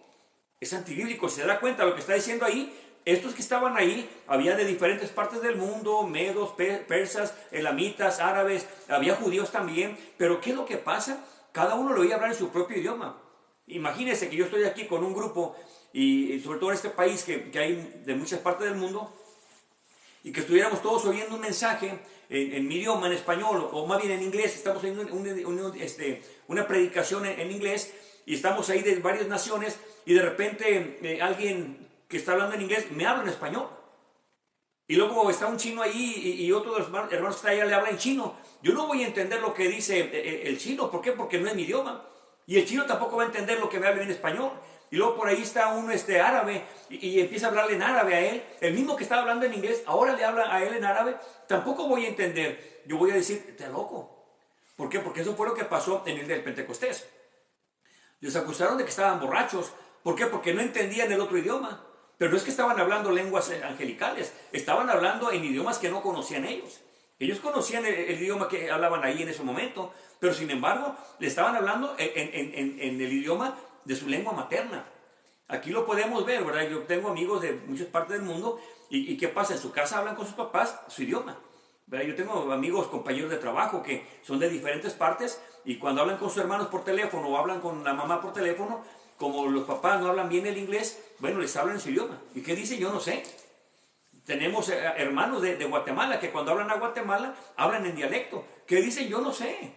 es antibíblico. ¿Se da cuenta de lo que está diciendo ahí? Estos que estaban ahí, había de diferentes partes del mundo, medos, persas, elamitas, árabes, había judíos también, pero ¿qué es lo que pasa? Cada uno lo oía hablar en su propio idioma. Imagínense que yo estoy aquí con un grupo, y sobre todo en este país que hay de muchas partes del mundo, y que estuviéramos todos oyendo un mensaje en mi idioma, en español, o más bien en inglés. Estamos oyendo una predicación en inglés, y estamos ahí de varias naciones, y de repente alguien que está hablando en inglés me habla en español. Y luego está un chino ahí y otro de los hermanos que está allá le habla en chino. Yo no voy a entender lo que dice el chino. ¿Por qué? Porque no es mi idioma. Y el chino tampoco va a entender lo que me habla en español. Y luego por ahí está uno árabe y empieza a hablarle en árabe a él. El mismo que estaba hablando en inglés, ahora le habla a él en árabe. Tampoco voy a entender. Yo voy a decir, estás loco. ¿Por qué? Porque eso fue lo que pasó en el del Pentecostés. Les acusaron de que estaban borrachos. ¿Por qué? Porque no entendían el otro idioma. Pero no es que estaban hablando lenguas angelicales, estaban hablando en idiomas que no conocían ellos. Ellos conocían el idioma que hablaban ahí en ese momento, pero sin embargo le estaban hablando en el idioma de su lengua materna. Aquí lo podemos ver, ¿verdad? Yo tengo amigos de muchas partes del mundo y ¿qué pasa? En su casa hablan con sus papás su idioma, ¿verdad? Yo tengo amigos, compañeros de trabajo que son de diferentes partes, y cuando hablan con sus hermanos por teléfono o hablan con la mamá por teléfono, como los papás no hablan bien el inglés, bueno, les hablan en su idioma. ¿Y qué dicen? Yo no sé. Tenemos hermanos de Guatemala que cuando hablan a Guatemala hablan en dialecto. ¿Qué dicen? Yo no sé.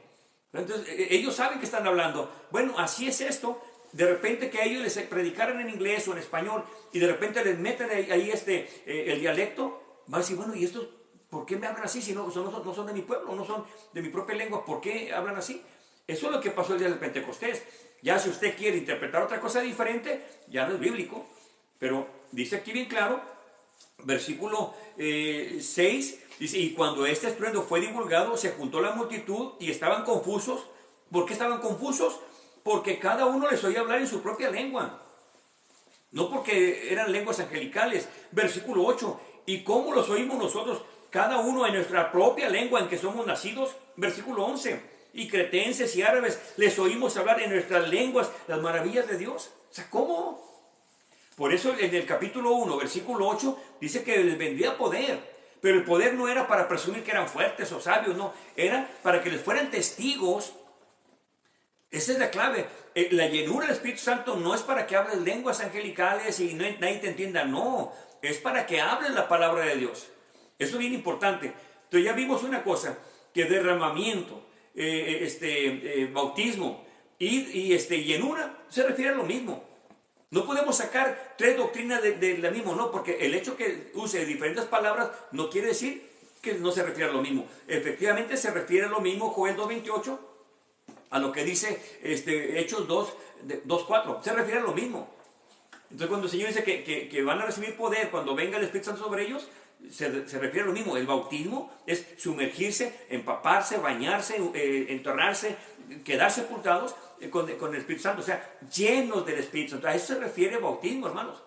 Entonces, ellos saben que están hablando. Bueno, así es esto. De repente que a ellos les predicaran en inglés o en español y de repente les meten ahí el dialecto, van a decir, bueno, ¿y estos por qué me hablan así si no son de mi pueblo, no son de mi propia lengua? ¿Por qué hablan así? Eso es lo que pasó el día del Pentecostés. Ya si usted quiere interpretar otra cosa diferente, ya no es bíblico. Pero dice aquí bien claro, versículo 6, dice, y cuando este estruendo fue divulgado, se juntó la multitud y estaban confusos. ¿Por qué estaban confusos? Porque cada uno les oía hablar en su propia lengua. No porque eran lenguas angelicales. Versículo 8, ¿y cómo los oímos nosotros? Cada uno en nuestra propia lengua en que somos nacidos. Versículo 11, y cretenses y árabes les oímos hablar en nuestras lenguas las maravillas de Dios. O sea, ¿cómo? Por eso en el capítulo 1, versículo 8, dice que les vendría poder. Pero el poder no era para presumir que eran fuertes o sabios, no. Era para que les fueran testigos. Esa es la clave. La llenura del Espíritu Santo no es para que hables lenguas angelicales y nadie te entienda, no. Es para que hables la palabra de Dios. Eso es bien importante. Entonces ya vimos una cosa, que derramamiento, bautismo y llenura se refiere a lo mismo. No podemos sacar tres doctrinas de la misma, no, porque el hecho que use diferentes palabras no quiere decir que no se refiere a lo mismo. Efectivamente se refiere a lo mismo, Joel 2:28, a lo que dice Hechos 2:4, se refiere a lo mismo. Entonces cuando el Señor dice que van a recibir poder cuando venga el Espíritu Santo sobre ellos, se refiere a lo mismo. El bautismo es sumergirse, empaparse, bañarse, enterrarse, quedar sepultados con el Espíritu Santo, o sea, llenos del Espíritu Santo. A eso se refiere bautismo, hermanos.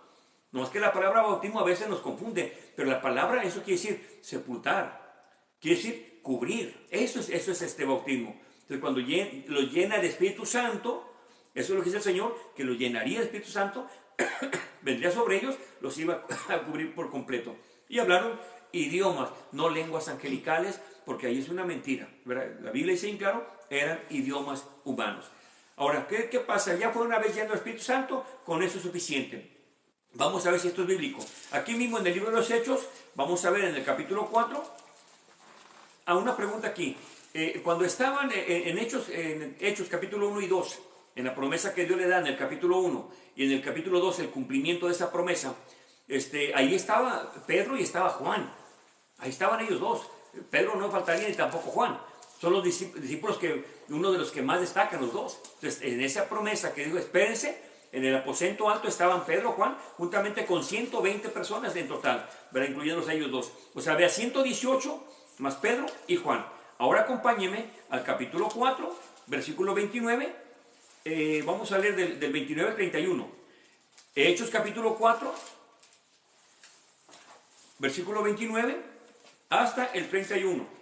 No es que la palabra bautismo a veces nos confunde, pero la palabra, eso quiere decir sepultar, quiere decir cubrir. Eso es este bautismo. Entonces cuando lo llena el Espíritu Santo, eso es lo que dice el Señor, que lo llenaría el Espíritu Santo, vendría sobre ellos, los iba a cubrir por completo. Y hablaron idiomas, no lenguas angelicales, porque ahí es una mentira, ¿verdad? La Biblia dice bien claro, eran idiomas humanos. Ahora, ¿qué pasa? Ya fue una vez yendo al Espíritu Santo, con eso es suficiente. Vamos a ver si esto es bíblico. Aquí mismo en el libro de los Hechos, vamos a ver en el capítulo 4, a una pregunta aquí. Cuando estaban en Hechos capítulo 1 y 2, en la promesa que Dios le da en el capítulo 1 y en el capítulo 2 el cumplimiento de esa promesa, ahí estaba Pedro y estaba Juan. Ahí estaban ellos dos. Pedro no faltaría ni tampoco Juan. Son los discípulos que, uno de los que más destacan, los dos. Entonces, en esa promesa que dijo, espérense, en el aposento alto estaban Pedro, Juan, juntamente con 120 personas en total, ¿verdad? Incluyéndose a ellos dos. O sea, había 118 más Pedro y Juan. Ahora acompáñeme al capítulo 4, versículo 29. Vamos a leer del 29 al 31. Hechos capítulo 4, versículo 29 hasta el 31.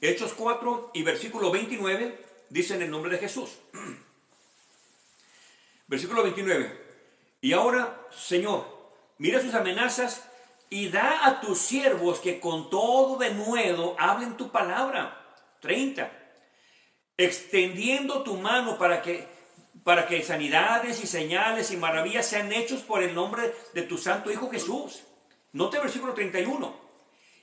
Hechos 4 y versículo 29 dicen el nombre de Jesús. Versículo 29. Y ahora, Señor, mira sus amenazas y da a tus siervos que con todo denuedo hablen tu palabra. 30. Extendiendo tu mano para que sanidades y señales y maravillas sean hechos por el nombre de tu santo Hijo Jesús. Note el versículo 31.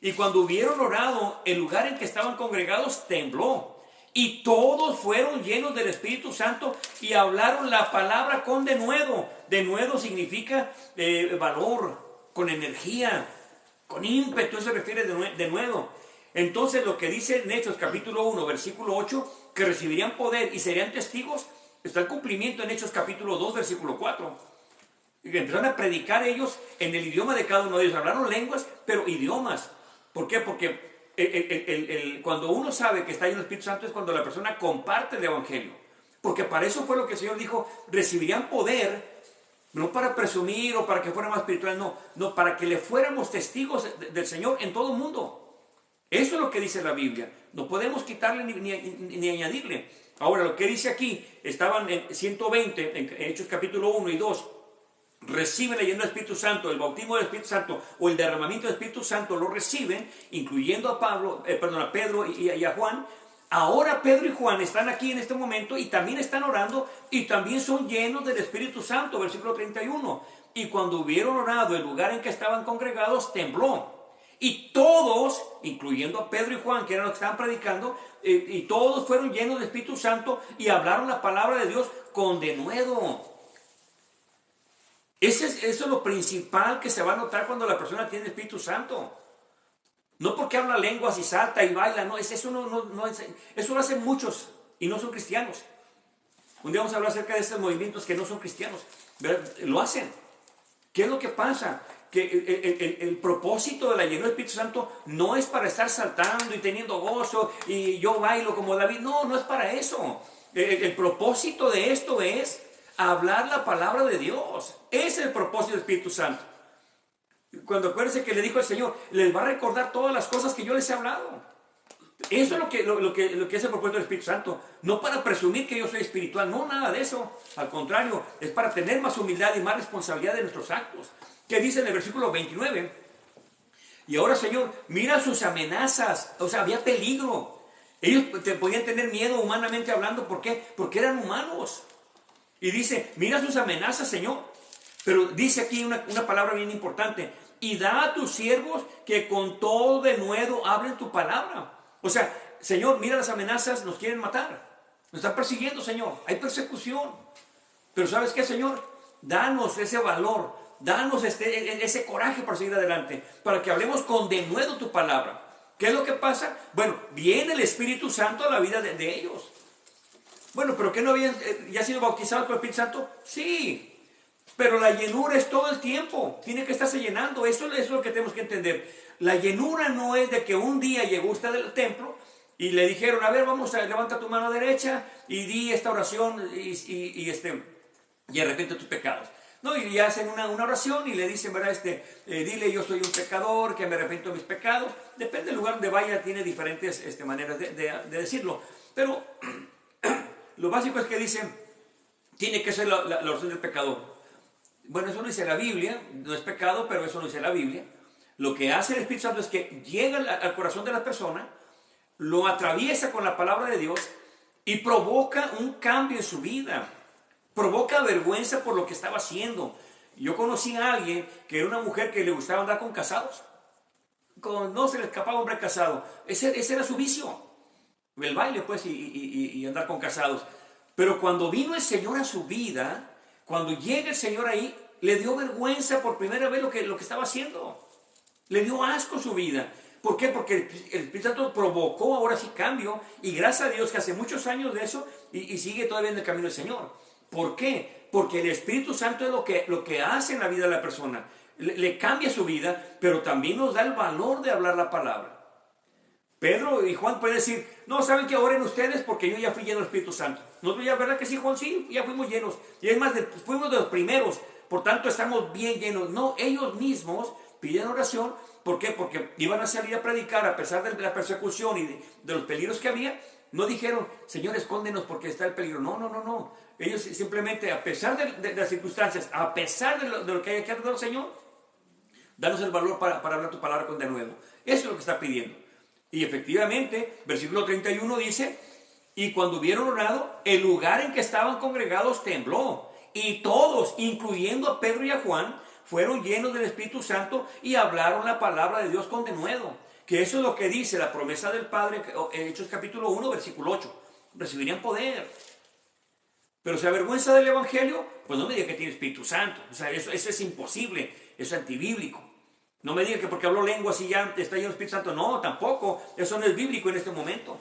Y cuando hubieron orado, el lugar en que estaban congregados tembló. Y todos fueron llenos del Espíritu Santo y hablaron la palabra con denuedo. Denuedo significa valor, con energía, con ímpetu. Eso se refiere denuedo. Entonces lo que dice en Hechos capítulo 1, versículo 8, que recibirían poder y serían testigos, está el cumplimiento en Hechos capítulo 2, versículo 4. Y empezaron a predicar ellos en el idioma de cada uno de ellos. Hablaron lenguas, pero idiomas. ¿Por qué? Porque cuando uno sabe que está ahí en el Espíritu Santo es cuando la persona comparte el Evangelio. Porque para eso fue lo que el Señor dijo, recibirían poder, no para presumir o para que fuera más espiritual, no, para que le fuéramos testigos del Señor en todo el mundo. Eso es lo que dice la Biblia. No podemos quitarle ni añadirle. Ahora, lo que dice aquí, estaban en 120, en Hechos capítulo 1 y 2, reciben leyendo el Espíritu Santo, el bautismo del Espíritu Santo o el derramamiento del Espíritu Santo, lo reciben, incluyendo a Pedro y a Juan. Ahora Pedro y Juan están aquí en este momento y también están orando y también son llenos del Espíritu Santo, versículo 31. Y cuando hubieron orado, el lugar en que estaban congregados tembló. Y todos, incluyendo a Pedro y Juan, que eran los que estaban predicando, y todos fueron llenos del Espíritu Santo y hablaron la palabra de Dios con denuedo. Eso es lo principal que se va a notar cuando la persona tiene el Espíritu Santo. No porque habla lenguas y salta y baila, no, eso lo hacen muchos y no son cristianos. Un día vamos a hablar acerca de estos movimientos que no son cristianos, ¿verdad? Lo hacen. ¿Qué es lo que pasa? Que el propósito de la llenura del Espíritu Santo no es para estar saltando y teniendo gozo y yo bailo como David. No es para eso. El propósito de esto es hablar la palabra de Dios. Ese es el propósito del Espíritu Santo. Cuando acuérdense que le dijo el Señor, les va a recordar todas las cosas que yo les he hablado. Eso es lo que es el propósito del Espíritu Santo. No para presumir que yo soy espiritual, no, nada de eso. Al contrario, es para tener más humildad y más responsabilidad de nuestros actos. ¿Qué dice en el versículo 29? Y ahora, Señor, mira sus amenazas. O sea, había peligro. Ellos podían tener miedo humanamente hablando. ¿Por qué? Porque eran humanos. Y dice, mira sus amenazas, Señor. Pero dice aquí una palabra bien importante. Y da a tus siervos que con todo denuedo hablen tu palabra. O sea, Señor, mira las amenazas, nos quieren matar. Nos están persiguiendo, Señor. Hay persecución. Pero ¿sabes qué, Señor? Danos ese valor. Danos ese coraje para seguir adelante. Para que hablemos con denuedo tu palabra. ¿Qué es lo que pasa? Bueno, viene el Espíritu Santo a la vida de ellos. Bueno, ¿pero qué no habían ya sido bautizados por el Espíritu Santo? Sí. Pero la llenura es todo el tiempo. Tiene que estarse llenando. Eso es lo que tenemos que entender. La llenura no es de que un día llegó usted del templo y le dijeron, a ver, levanta tu mano derecha y di esta oración y arrepiente tus pecados. No, y hacen una oración y le dicen, ¿verdad? Dile, yo soy un pecador, que me arrepiento de mis pecados. Depende del lugar donde vaya, tiene diferentes maneras de decirlo. Pero lo básico es que dicen, tiene que ser la oración del pecador. Bueno, eso no dice la Biblia, no es pecado, pero eso no dice la Biblia. Lo que hace el Espíritu Santo es que llega al corazón de la persona, lo atraviesa con la palabra de Dios y provoca un cambio en su vida. Provoca vergüenza por lo que estaba haciendo. Yo conocí a alguien que era una mujer que le gustaba andar con casados. No se le escapaba hombre casado. Ese era su vicio. El baile, pues, y andar con casados. Pero cuando vino el Señor a su vida, cuando llega el Señor ahí, le dio vergüenza por primera vez lo que estaba haciendo. Le dio asco su vida. ¿Por qué? Porque el Espíritu Santo provocó ahora sí cambio, y gracias a Dios que hace muchos años de eso y sigue todavía en el camino del Señor. ¿Por qué? Porque el Espíritu Santo es lo que hace en la vida de la persona. Le cambia su vida, pero también nos da el valor de hablar la palabra. Pedro y Juan pueden decir, no, saben que oren ustedes porque yo ya fui lleno del Espíritu Santo. Nosotros ya, ¿verdad que sí, Juan? Sí, ya fuimos llenos. Y es más, fuimos de los primeros, por tanto estamos bien llenos. No, ellos mismos pidieron oración. ¿Por qué? Porque iban a salir a predicar a pesar de la persecución y de los peligros que había. No dijeron, Señor, escóndenos porque está el peligro. No, no, no, no. Ellos simplemente, a pesar de las circunstancias, a pesar de lo que haya que hacer, Señor, danos el valor para hablar tu palabra con de nuevo. Eso es lo que está pidiendo. Y efectivamente, versículo 31 dice, y cuando hubieron orado, el lugar en que estaban congregados tembló. Y todos, incluyendo a Pedro y a Juan, fueron llenos del Espíritu Santo y hablaron la palabra de Dios con denuedo. Que eso es lo que dice la promesa del Padre, Hechos capítulo 1, versículo 8. Recibirían poder. Pero se avergüenza del Evangelio, pues no me diga que tiene Espíritu Santo. O sea, eso es imposible, eso es antibíblico. No me diga que porque habló lenguas y ya está lleno del Espíritu Santo. No, tampoco. Eso no es bíblico en este momento.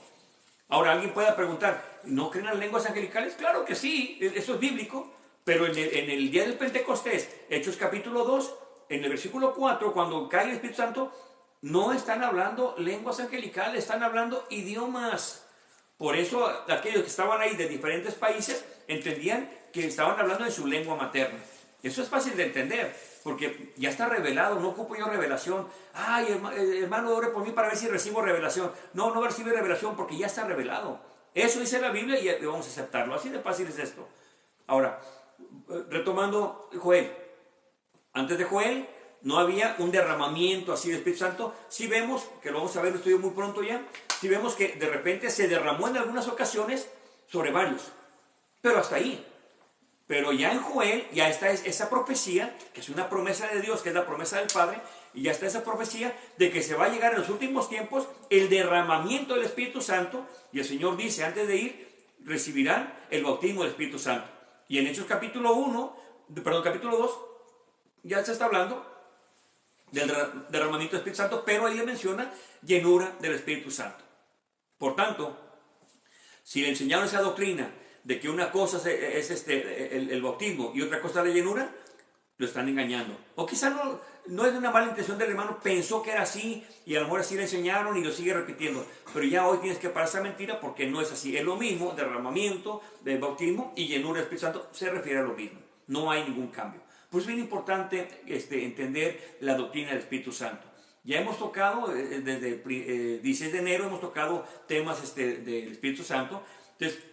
Ahora alguien pueda preguntar, ¿no creen las lenguas angelicales? Claro que sí, eso es bíblico. Pero en el día del Pentecostés, Hechos capítulo 2, en el versículo 4, cuando cae el Espíritu Santo, no están hablando lenguas angelicales, están hablando idiomas. Por eso aquellos que estaban ahí de diferentes países entendían que estaban hablando en su lengua materna. Eso es fácil de entender, porque ya está revelado, no ocupo yo revelación. Ay, hermano, ore por mí para ver si recibo revelación. No, no recibe revelación porque ya está revelado. Eso dice la Biblia y vamos a aceptarlo. Así de fácil es esto. Ahora, retomando Joel. Antes de Joel no había un derramamiento así del Espíritu Santo. Sí vemos, que lo vamos a ver en el estudio muy pronto ya, sí vemos que de repente se derramó en algunas ocasiones sobre varios. Pero hasta ahí. Pero ya en Joel ya está esa profecía, que es una promesa de Dios, que es la promesa del Padre, y ya está esa profecía de que se va a llegar en los últimos tiempos el derramamiento del Espíritu Santo, y el Señor dice, antes de ir, recibirán el bautismo del Espíritu Santo. Y en Hechos capítulo 2, ya se está hablando del derramamiento del Espíritu Santo, pero ahí le menciona llenura del Espíritu Santo. Por tanto, si le enseñaron esa doctrina de que una cosa es el bautismo y otra cosa la llenura, lo están engañando. O quizá no es de una mala intención del hermano, pensó que era así y a lo mejor así le enseñaron y lo sigue repitiendo. Pero ya hoy tienes que parar esa mentira porque no es así. Es lo mismo, derramamiento del bautismo y llenura del Espíritu Santo se refiere a lo mismo. No hay ningún cambio. Pues es bien importante entender la doctrina del Espíritu Santo. Ya hemos tocado, desde el 16 de enero hemos tocado temas del Espíritu Santo. Entonces,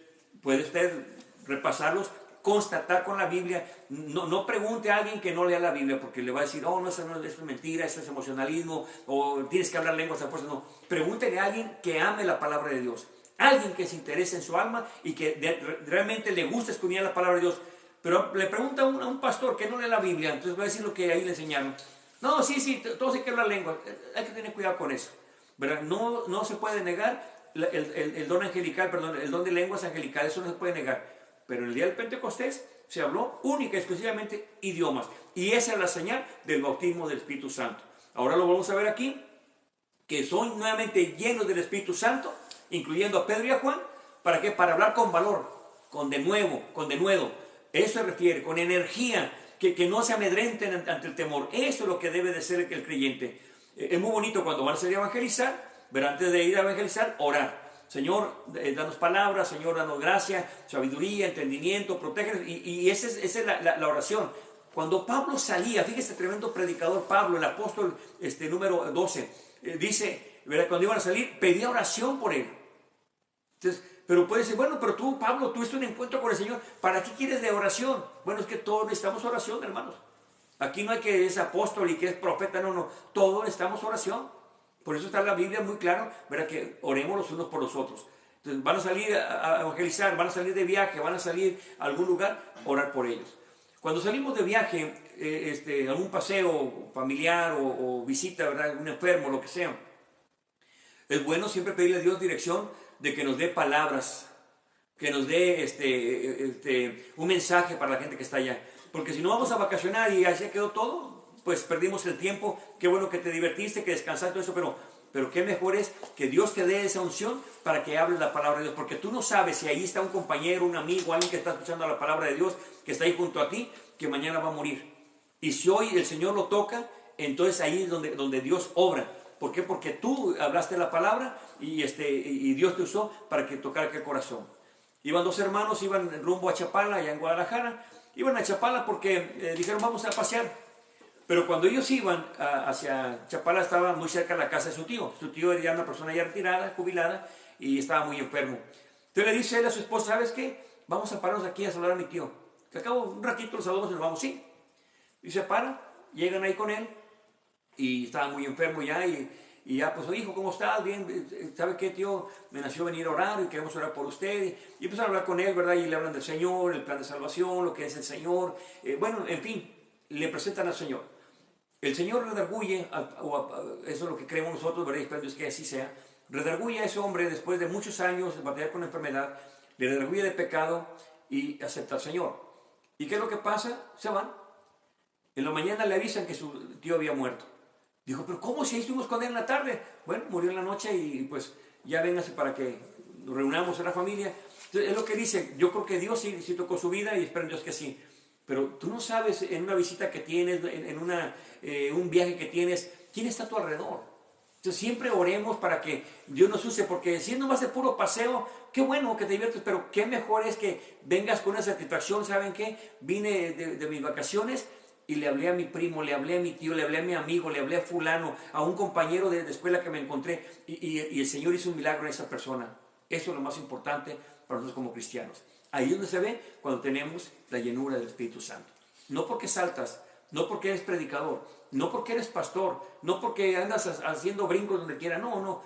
puede usted repasarlos, constatar con la Biblia. No pregunte a alguien que no lea la Biblia porque le va a decir, oh, no, eso es mentira, eso es emocionalismo, o tienes que hablar lenguas a fuerza. No, pregúntele a alguien que ame la palabra de Dios, alguien que se interese en su alma y que realmente le gusta escudriñar la palabra de Dios. Pero le pregunta a un pastor que no lee la Biblia, entonces va a decir lo que ahí le enseñaron. No, sí, todos hay que hablar lenguas. Hay que tener cuidado con eso, ¿verdad? No se puede negar el don angelical, perdón, el don de lenguas angelicales, eso no se puede negar. Pero en el día del Pentecostés se habló única y exclusivamente idiomas. Y esa es la señal del bautismo del Espíritu Santo. Ahora lo vamos a ver aquí, que son nuevamente llenos del Espíritu Santo, incluyendo a Pedro y a Juan. ¿Para qué? Para hablar con valor, con denuedo. Eso se refiere, con energía, que no se amedrenten ante el temor. Eso es lo que debe de ser el creyente. Es muy bonito cuando van a salir a evangelizar, pero antes de ir a evangelizar, orar. Señor, danos palabras, Señor, danos gracia, sabiduría, entendimiento, protégenos. Y esa es la oración. Cuando Pablo salía, fíjese, tremendo predicador Pablo, el apóstol número 12, dice, ¿verdad? Cuando iban a salir, pedía oración por él. Entonces, pero puede decir, bueno, pero tú, Pablo, tuviste un encuentro con el Señor, ¿para qué quieres de oración? Bueno, es que todos necesitamos oración, hermanos. Aquí no hay que es apóstol y que es profeta, no, todos necesitamos oración. Por eso está en la Biblia muy claro, ¿verdad? Que oremos los unos por los otros. Entonces, van a salir a evangelizar, van a salir de viaje, van a salir a algún lugar, orar por ellos. Cuando salimos de viaje, algún paseo familiar o visita, ¿verdad? Un enfermo, lo que sea, es bueno siempre pedirle a Dios dirección de que nos dé palabras, que nos dé un mensaje para la gente que está allá. Porque si no vamos a vacacionar y así quedó todo, pues perdimos el tiempo. Qué bueno que te divertiste, que descansaste, todo eso, pero qué mejor es que Dios te dé esa unción para que hables la palabra de Dios. Porque tú no sabes si ahí está un compañero, un amigo, alguien que está escuchando la palabra de Dios, que está ahí junto a ti, que mañana va a morir. Y si hoy el Señor lo toca, entonces ahí es donde Dios obra. ¿Por qué? Porque tú hablaste la palabra y Dios te usó para que tocara aquel corazón. Iban dos hermanos, iban rumbo a Chapala, allá en Guadalajara. Iban a Chapala porque dijeron, vamos a pasear. Pero cuando ellos iban hacia Chapala, estaba muy cerca de la casa de su tío. Su tío era ya una persona ya retirada, jubilada, y estaba muy enfermo. Entonces le dice él a su esposa, ¿sabes qué? Vamos a pararnos aquí a saludar a mi tío. Que acabo un ratito los saludamos y nos vamos, sí. Y se paran, llegan ahí con él, y estaba muy enfermo ya, y ya, pues, hijo, ¿cómo estás? Bien, ¿sabe qué, tío? Me nació venir a orar y queremos orar por usted. Y empiezan a hablar con él, ¿verdad? Y le hablan del Señor, el plan de salvación, lo que es el Señor. Bueno, en fin, le presentan al Señor. El Señor redarguye, eso es lo que creemos nosotros, ¿verdad? Y esperamos que así sea. Redarguye a ese hombre después de muchos años de batallar con la enfermedad, le redarguye de pecado y acepta al Señor. ¿Y qué es lo que pasa? Se van. En la mañana le avisan que su tío había muerto. Dijo, pero ¿cómo si ahí estuvimos con él en la tarde? Bueno, murió en la noche y pues ya véngase para que nos reunamos en la familia. Entonces, es lo que dice, yo creo que Dios sí tocó su vida y espero en Dios que sí. Pero tú no sabes en una visita que tienes, en un viaje que tienes, quién está a tu alrededor. Entonces siempre oremos para que Dios nos use, porque si es nomás de puro paseo, qué bueno que te diviertes, pero qué mejor es que vengas con una satisfacción. ¿Saben qué? Vine de mis vacaciones y le hablé a mi primo, le hablé a mi tío, le hablé a mi amigo, le hablé a fulano, a un compañero de escuela que me encontré, y el Señor hizo un milagro en esa persona. Eso es lo más importante para nosotros como cristianos. Ahí es donde se ve cuando tenemos la llenura del Espíritu Santo. No porque saltas, no porque eres predicador, no porque eres pastor, no porque andas haciendo brincos donde quiera, no,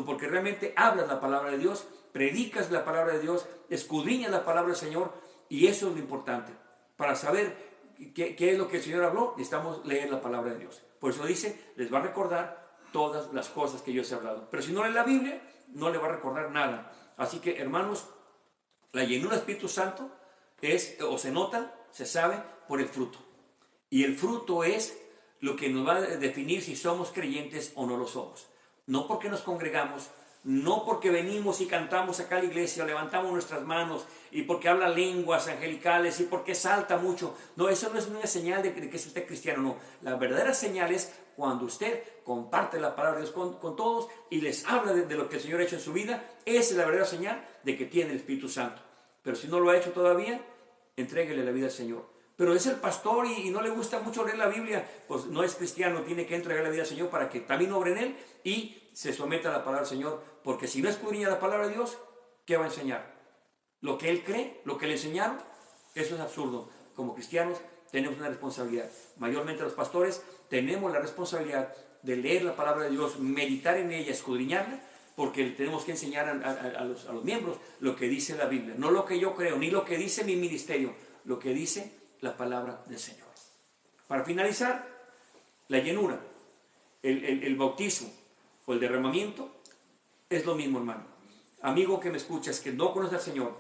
porque realmente hablas la palabra de Dios, predicas la palabra de Dios, escudriñas la palabra del Señor, y eso es lo importante. Para saber qué es lo que el Señor habló, necesitamos leer la palabra de Dios. Por eso dice, les va a recordar todas las cosas que yo os he hablado. Pero si no lee la Biblia, no le va a recordar nada. Así que, hermanos, la llenura del Espíritu Santo se nota, se sabe por el fruto. Y el fruto es lo que nos va a definir si somos creyentes o no lo somos. No porque nos congregamos, no porque venimos y cantamos acá a la iglesia, levantamos nuestras manos, y porque habla lenguas angelicales, y porque salta mucho. No, eso no es una señal de que es usted cristiano, no. La verdadera señal es cuando usted comparte la palabra de Dios con todos y les habla de lo que el Señor ha hecho en su vida. Esa es la verdadera señal de que tiene el Espíritu Santo. Pero si no lo ha hecho todavía, entréguele la vida al Señor. Pero es el pastor y no le gusta mucho leer la Biblia, pues no es cristiano, tiene que entregar la vida al Señor para que también obre en él y se someta a la palabra del Señor. Porque si no escudriña la palabra de Dios, ¿qué va a enseñar? Lo que él cree, lo que le enseñaron, eso es absurdo. Como cristianos tenemos una responsabilidad. Mayormente los pastores tenemos la responsabilidad de leer la palabra de Dios, meditar en ella, escudriñarla, porque tenemos que enseñar a los miembros lo que dice la Biblia. No lo que yo creo, ni lo que dice mi ministerio, lo que dice la palabra del Señor. Para finalizar, la llenura, el bautismo o el derramamiento es lo mismo, hermano. Amigo que me escuchas, que no conoces al Señor,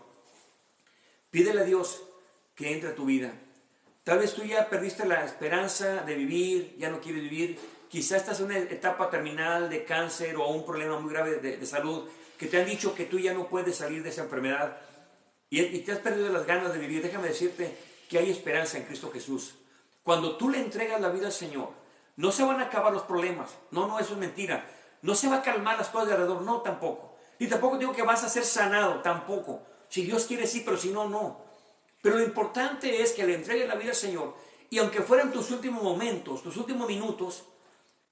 pídele a Dios que entre a tu vida. Tal vez tú ya perdiste la esperanza de vivir, ya no quieres vivir. Quizás estás en una etapa terminal de cáncer o un problema muy grave de salud, que te han dicho que tú ya no puedes salir de esa enfermedad y te has perdido las ganas de vivir. Déjame decirte que hay esperanza en Cristo Jesús. Cuando tú le entregas la vida al Señor, no se van a acabar los problemas. No, eso es mentira. No se va a calmar las cosas de alrededor, no, tampoco. Y tampoco digo que vas a ser sanado, tampoco. Si Dios quiere, sí, pero si no, no. Pero lo importante es que le entregues la vida al Señor, y aunque fueran tus últimos momentos, tus últimos minutos,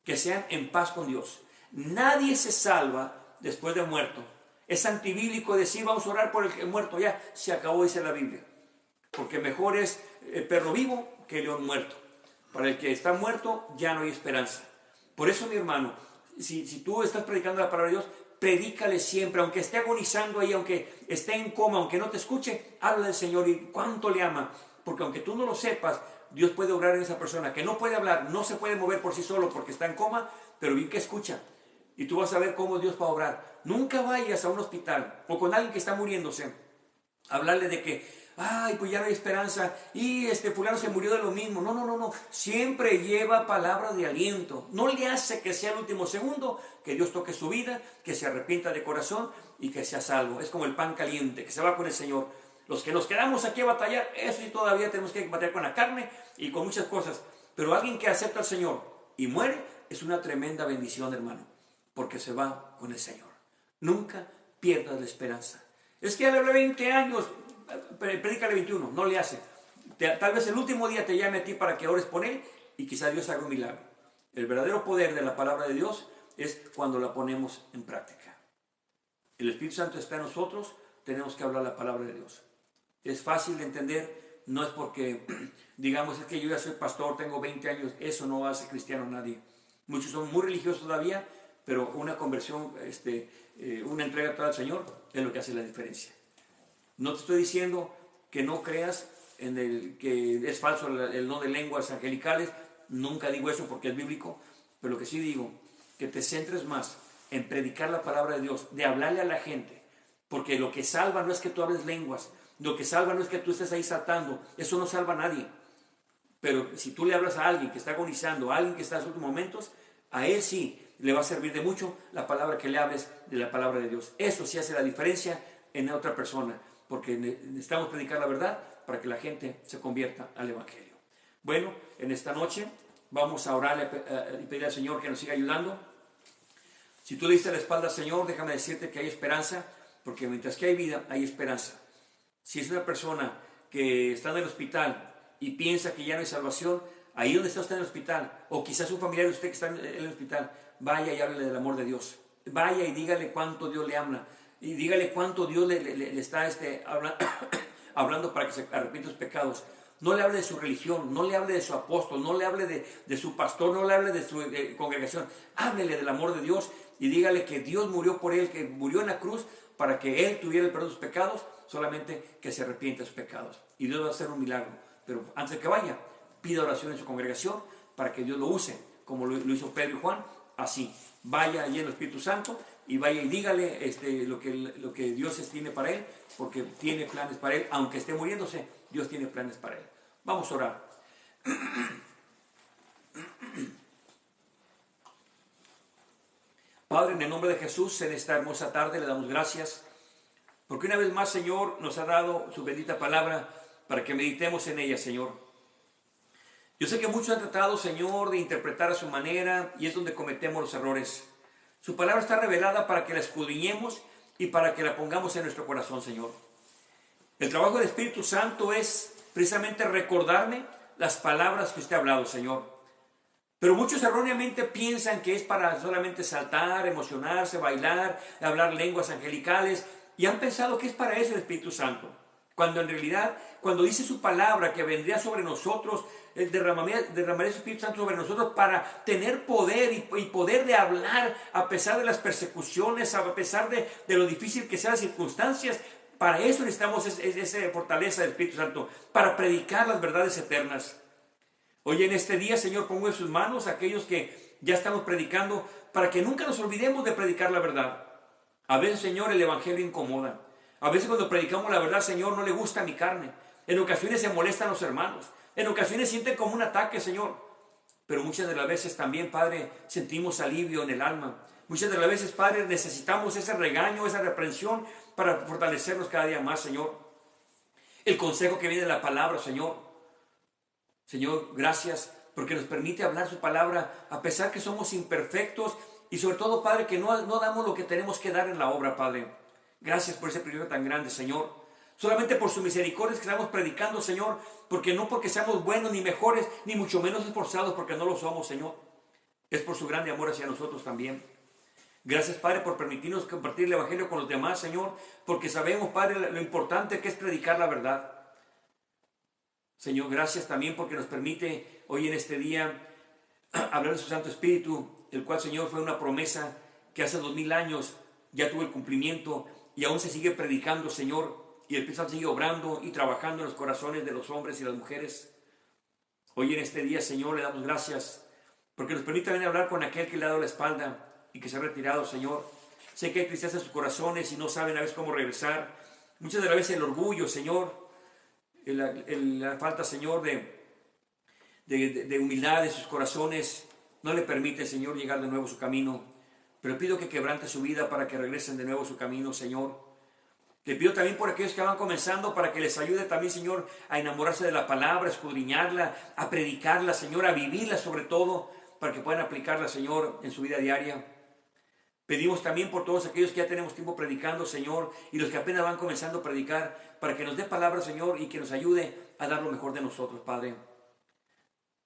que sean en paz con Dios. Nadie se salva después de muerto. Es antibíblico decir, vamos a orar por el muerto, ya se acabó, dice la Biblia. Porque mejor es el perro vivo que el león muerto. Para el que está muerto ya no hay esperanza. Por eso, mi hermano, si tú estás predicando la palabra de Dios, predícale siempre, aunque esté agonizando ahí, aunque esté en coma, aunque no te escuche, habla del Señor y cuánto le ama. Porque aunque tú no lo sepas, Dios puede obrar en esa persona que no puede hablar, no se puede mover por sí solo porque está en coma, pero bien que escucha. Y tú vas a ver cómo Dios va a obrar. Nunca vayas a un hospital o con alguien que está muriéndose, hablarle de que ay, pues ya no hay esperanza, y fulano se murió de lo mismo. No, no, no, no, siempre lleva palabras de aliento. No le hace que sea el último segundo, que Dios toque su vida, que se arrepienta de corazón y que sea salvo. Es como el pan caliente, que se va con el Señor. Los que nos quedamos aquí a batallar, eso sí todavía tenemos que batallar con la carne y con muchas cosas. Pero alguien que acepta al Señor y muere, es una tremenda bendición, hermano, porque se va con el Señor. Nunca pierdas la esperanza. Es que ya le hablé 20 años, predícale 21, no le hace. Tal vez el último día te llame a ti para que ores por él y quizá Dios haga un milagro. El verdadero poder de la palabra de Dios es cuando la ponemos en práctica. El Espíritu Santo está en nosotros, tenemos que hablar la palabra de Dios. Es fácil de entender, no es porque digamos, es que yo ya soy pastor, tengo 20 años, eso no hace cristiano a nadie. Muchos son muy religiosos todavía, pero una conversión, una entrega total al Señor es lo que hace la diferencia. No te estoy diciendo que no creas en el que es falso el no de lenguas angelicales, nunca digo eso porque es bíblico, pero lo que sí digo, que te centres más en predicar la palabra de Dios, de hablarle a la gente, porque lo que salva no es que tú hables lenguas, lo que salva no es que tú estés ahí saltando, eso no salva a nadie. Pero si tú le hablas a alguien que está agonizando, a alguien que está en sus últimos momentos, a él sí le va a servir de mucho la palabra que le hables de la palabra de Dios. Eso sí hace la diferencia en otra persona, porque necesitamos predicar la verdad para que la gente se convierta al Evangelio. Bueno, en esta noche vamos a orar y pedir al Señor que nos siga ayudando. Si tú le diste la espalda al Señor, déjame decirte que hay esperanza, porque mientras que hay vida, hay esperanza. Si es una persona que está en el hospital y piensa que ya no hay salvación, ahí donde está usted en el hospital, o quizás un familiar de usted que está en el hospital, vaya y háblele del amor de Dios. Vaya y dígale cuánto Dios le ama, y dígale cuánto Dios le está hablando para que se arrepienta de sus pecados. No le hable de su religión, no le hable de su apóstol, no le hable de su pastor, no le hable de su congregación. Háblele del amor de Dios y dígale que Dios murió por él, que murió en la cruz para que él tuviera el perdón de sus pecados, solamente que se arrepiente de sus pecados. Y Dios va a hacer un milagro. Pero antes de que vaya, pida oración en su congregación para que Dios lo use, como lo hizo Pedro y Juan. Así, vaya allí en el Espíritu Santo y vaya y dígale lo que Dios tiene para él, porque tiene planes para él, aunque esté muriéndose, Dios tiene planes para él. Vamos a orar. Padre, en el nombre de Jesús, en esta hermosa tarde le damos gracias, porque una vez más, Señor, nos ha dado su bendita palabra para que meditemos en ella, Señor. Yo sé que muchos han tratado, Señor, de interpretar a su manera y es donde cometemos los errores. Su palabra está revelada para que la escudriñemos y para que la pongamos en nuestro corazón, Señor. El trabajo del Espíritu Santo es precisamente recordarme las palabras que usted ha hablado, Señor. Pero muchos erróneamente piensan que es para solamente saltar, emocionarse, bailar, hablar lenguas angelicales, y han pensado que es para eso el Espíritu Santo. Cuando en realidad, cuando dice su palabra que vendría sobre nosotros, derramaría su Espíritu Santo sobre nosotros para tener poder y poder de hablar a pesar de las persecuciones, a pesar de lo difícil que sean las circunstancias. Para eso necesitamos esa fortaleza del Espíritu Santo, para predicar las verdades eternas. Hoy en este día, Señor, pongo en sus manos a aquellos que ya estamos predicando, para que nunca nos olvidemos de predicar la verdad. A veces, Señor, el Evangelio incomoda. A veces cuando predicamos la verdad, Señor, no le gusta mi carne. En ocasiones se molestan los hermanos. En ocasiones sienten como un ataque, Señor. Pero muchas de las veces también, Padre, sentimos alivio en el alma. Muchas de las veces, Padre, necesitamos ese regaño, esa reprensión para fortalecernos cada día más, Señor. El consejo que viene de la palabra, Señor. Señor, gracias porque nos permite hablar su palabra a pesar que somos imperfectos y sobre todo, Padre, que no damos lo que tenemos que dar en la obra, Padre. Gracias por ese privilegio tan grande, Señor. Solamente por su misericordia que estamos predicando, Señor, porque no porque seamos buenos ni mejores, ni mucho menos esforzados, porque no lo somos, Señor. Es por su grande amor hacia nosotros también. Gracias, Padre, por permitirnos compartir el Evangelio con los demás, Señor, porque sabemos, Padre, lo importante que es predicar la verdad. Señor, gracias también porque nos permite hoy en este día hablar de su Santo Espíritu, el cual, Señor, fue una promesa que hace 2000 años ya tuvo el cumplimiento y aún se sigue predicando, Señor, y el Espíritu Santo sigue obrando y trabajando en los corazones de los hombres y las mujeres. Hoy en este día, Señor, le damos gracias porque nos permite venir a hablar con aquel que le ha dado la espalda y que se ha retirado, Señor. Sé que hay tristeza en sus corazones y no saben a veces cómo regresar. Muchas de las veces el orgullo, Señor, la falta, Señor, de humildad de sus corazones no le permite, Señor, llegar de nuevo a su camino. Pero pido que quebrante su vida para que regresen de nuevo a su camino, Señor. Te pido también por aquellos que van comenzando para que les ayude también, Señor, a enamorarse de la palabra, a escudriñarla, a predicarla, Señor, a vivirla sobre todo, para que puedan aplicarla, Señor, en su vida diaria. Pedimos también por todos aquellos que ya tenemos tiempo predicando, Señor, y los que apenas van comenzando a predicar, para que nos dé palabra, Señor, y que nos ayude a dar lo mejor de nosotros, Padre.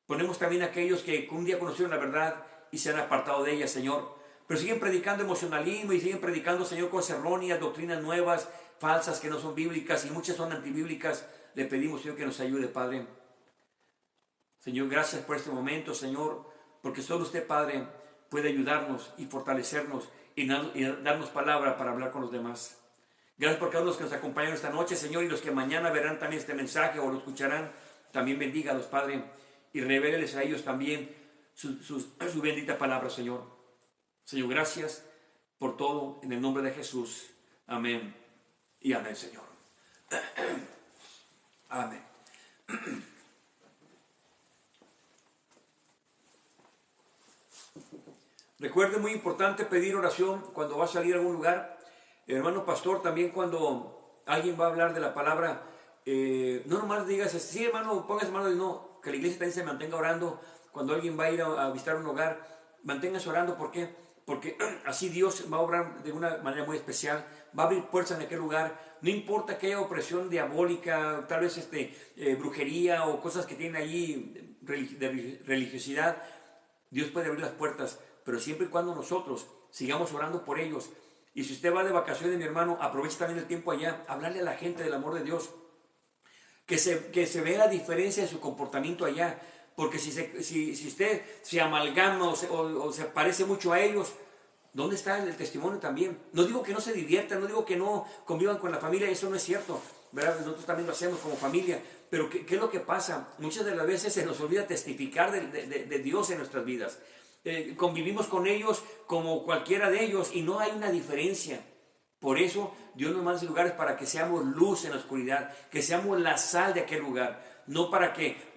Ponemos también a aquellos que un día conocieron la verdad y se han apartado de ella, Señor, pero siguen predicando emocionalismo y siguen predicando, Señor, cosas erróneas, doctrinas nuevas, falsas, que no son bíblicas, y muchas son antibíblicas. Le pedimos, Señor, que nos ayude, Padre. Señor, gracias por este momento, Señor, porque solo usted, Padre, puede ayudarnos y fortalecernos y darnos palabra para hablar con los demás. Gracias por cada uno de los que nos acompañan esta noche, Señor, y los que mañana verán también este mensaje o lo escucharán. También bendígalos, Padre, y revéleles a ellos también su bendita palabra, Señor. Señor, gracias por todo, en el nombre de Jesús. Amén y amén, Señor. Amén. Recuerde, muy importante pedir oración cuando va a salir a algún lugar. Hermano pastor, también cuando alguien va a hablar de la palabra, no nomás digas, sí hermano, póngase mano, no, que la iglesia también se mantenga orando. Cuando alguien va a ir a visitar un hogar, manténgase orando. ¿Por qué? Porque así Dios va a obrar de una manera muy especial, va a abrir puertas en aquel lugar. No importa que haya opresión diabólica, tal vez brujería o cosas que tienen allí de religiosidad, Dios puede abrir las puertas, pero siempre y cuando nosotros sigamos orando por ellos. Y si usted va de vacaciones, mi hermano, aproveche también el tiempo allá, hablarle a la gente del amor de Dios, que se vea la diferencia de su comportamiento allá. Porque si usted se amalgama o se parece mucho a ellos, ¿dónde está el testimonio también? No digo que no se diviertan, no digo que no convivan con la familia, eso no es cierto, ¿verdad? Nosotros también lo hacemos como familia, pero ¿qué es lo que pasa? Muchas de las veces se nos olvida testificar de Dios en nuestras vidas. Convivimos con ellos como cualquiera de ellos y no hay una diferencia. Por eso Dios nos manda a lugares para que seamos luz en la oscuridad, que seamos la sal de aquel lugar, no para que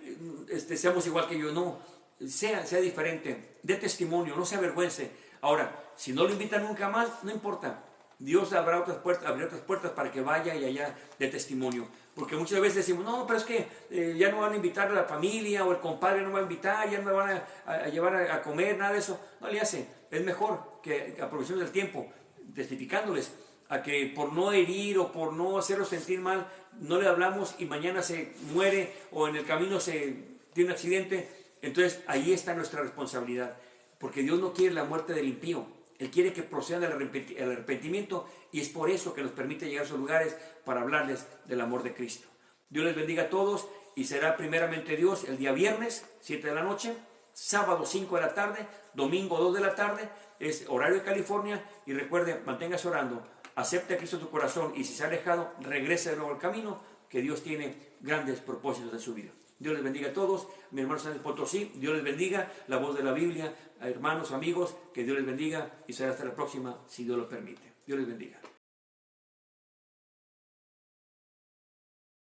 seamos igual que yo, no, sea diferente, dé testimonio, no se avergüence. Ahora, si no lo invitan nunca más, no importa, Dios abrirá otras puertas para que vaya y allá de testimonio. Porque muchas veces decimos, no, pero es que ya no van a invitar a la familia, o el compadre no va a invitar, ya no me van a llevar a comer, nada de eso. No le hace, es mejor que aprovechemos el tiempo testificándoles, a que por no herir o por no hacerlos sentir mal, no le hablamos y mañana se muere o en el camino tiene un accidente. Entonces ahí está nuestra responsabilidad, porque Dios no quiere la muerte del impío, Él quiere que procedan al arrepentimiento, y es por eso que nos permite llegar a esos lugares para hablarles del amor de Cristo. Dios les bendiga a todos, y será primeramente Dios el día viernes 7 de la noche, sábado 5 de la tarde, domingo 2 de la tarde, es horario de California. Y recuerde, manténgase orando, acepte a Cristo en tu corazón, y si se ha alejado, regrese de nuevo al camino, que Dios tiene grandes propósitos en su vida. Dios les bendiga a todos, mi hermano Sánchez Potosí, Dios les bendiga, la voz de la Biblia, a hermanos, amigos, que Dios les bendiga, y será hasta la próxima, si Dios lo permite. Dios les bendiga.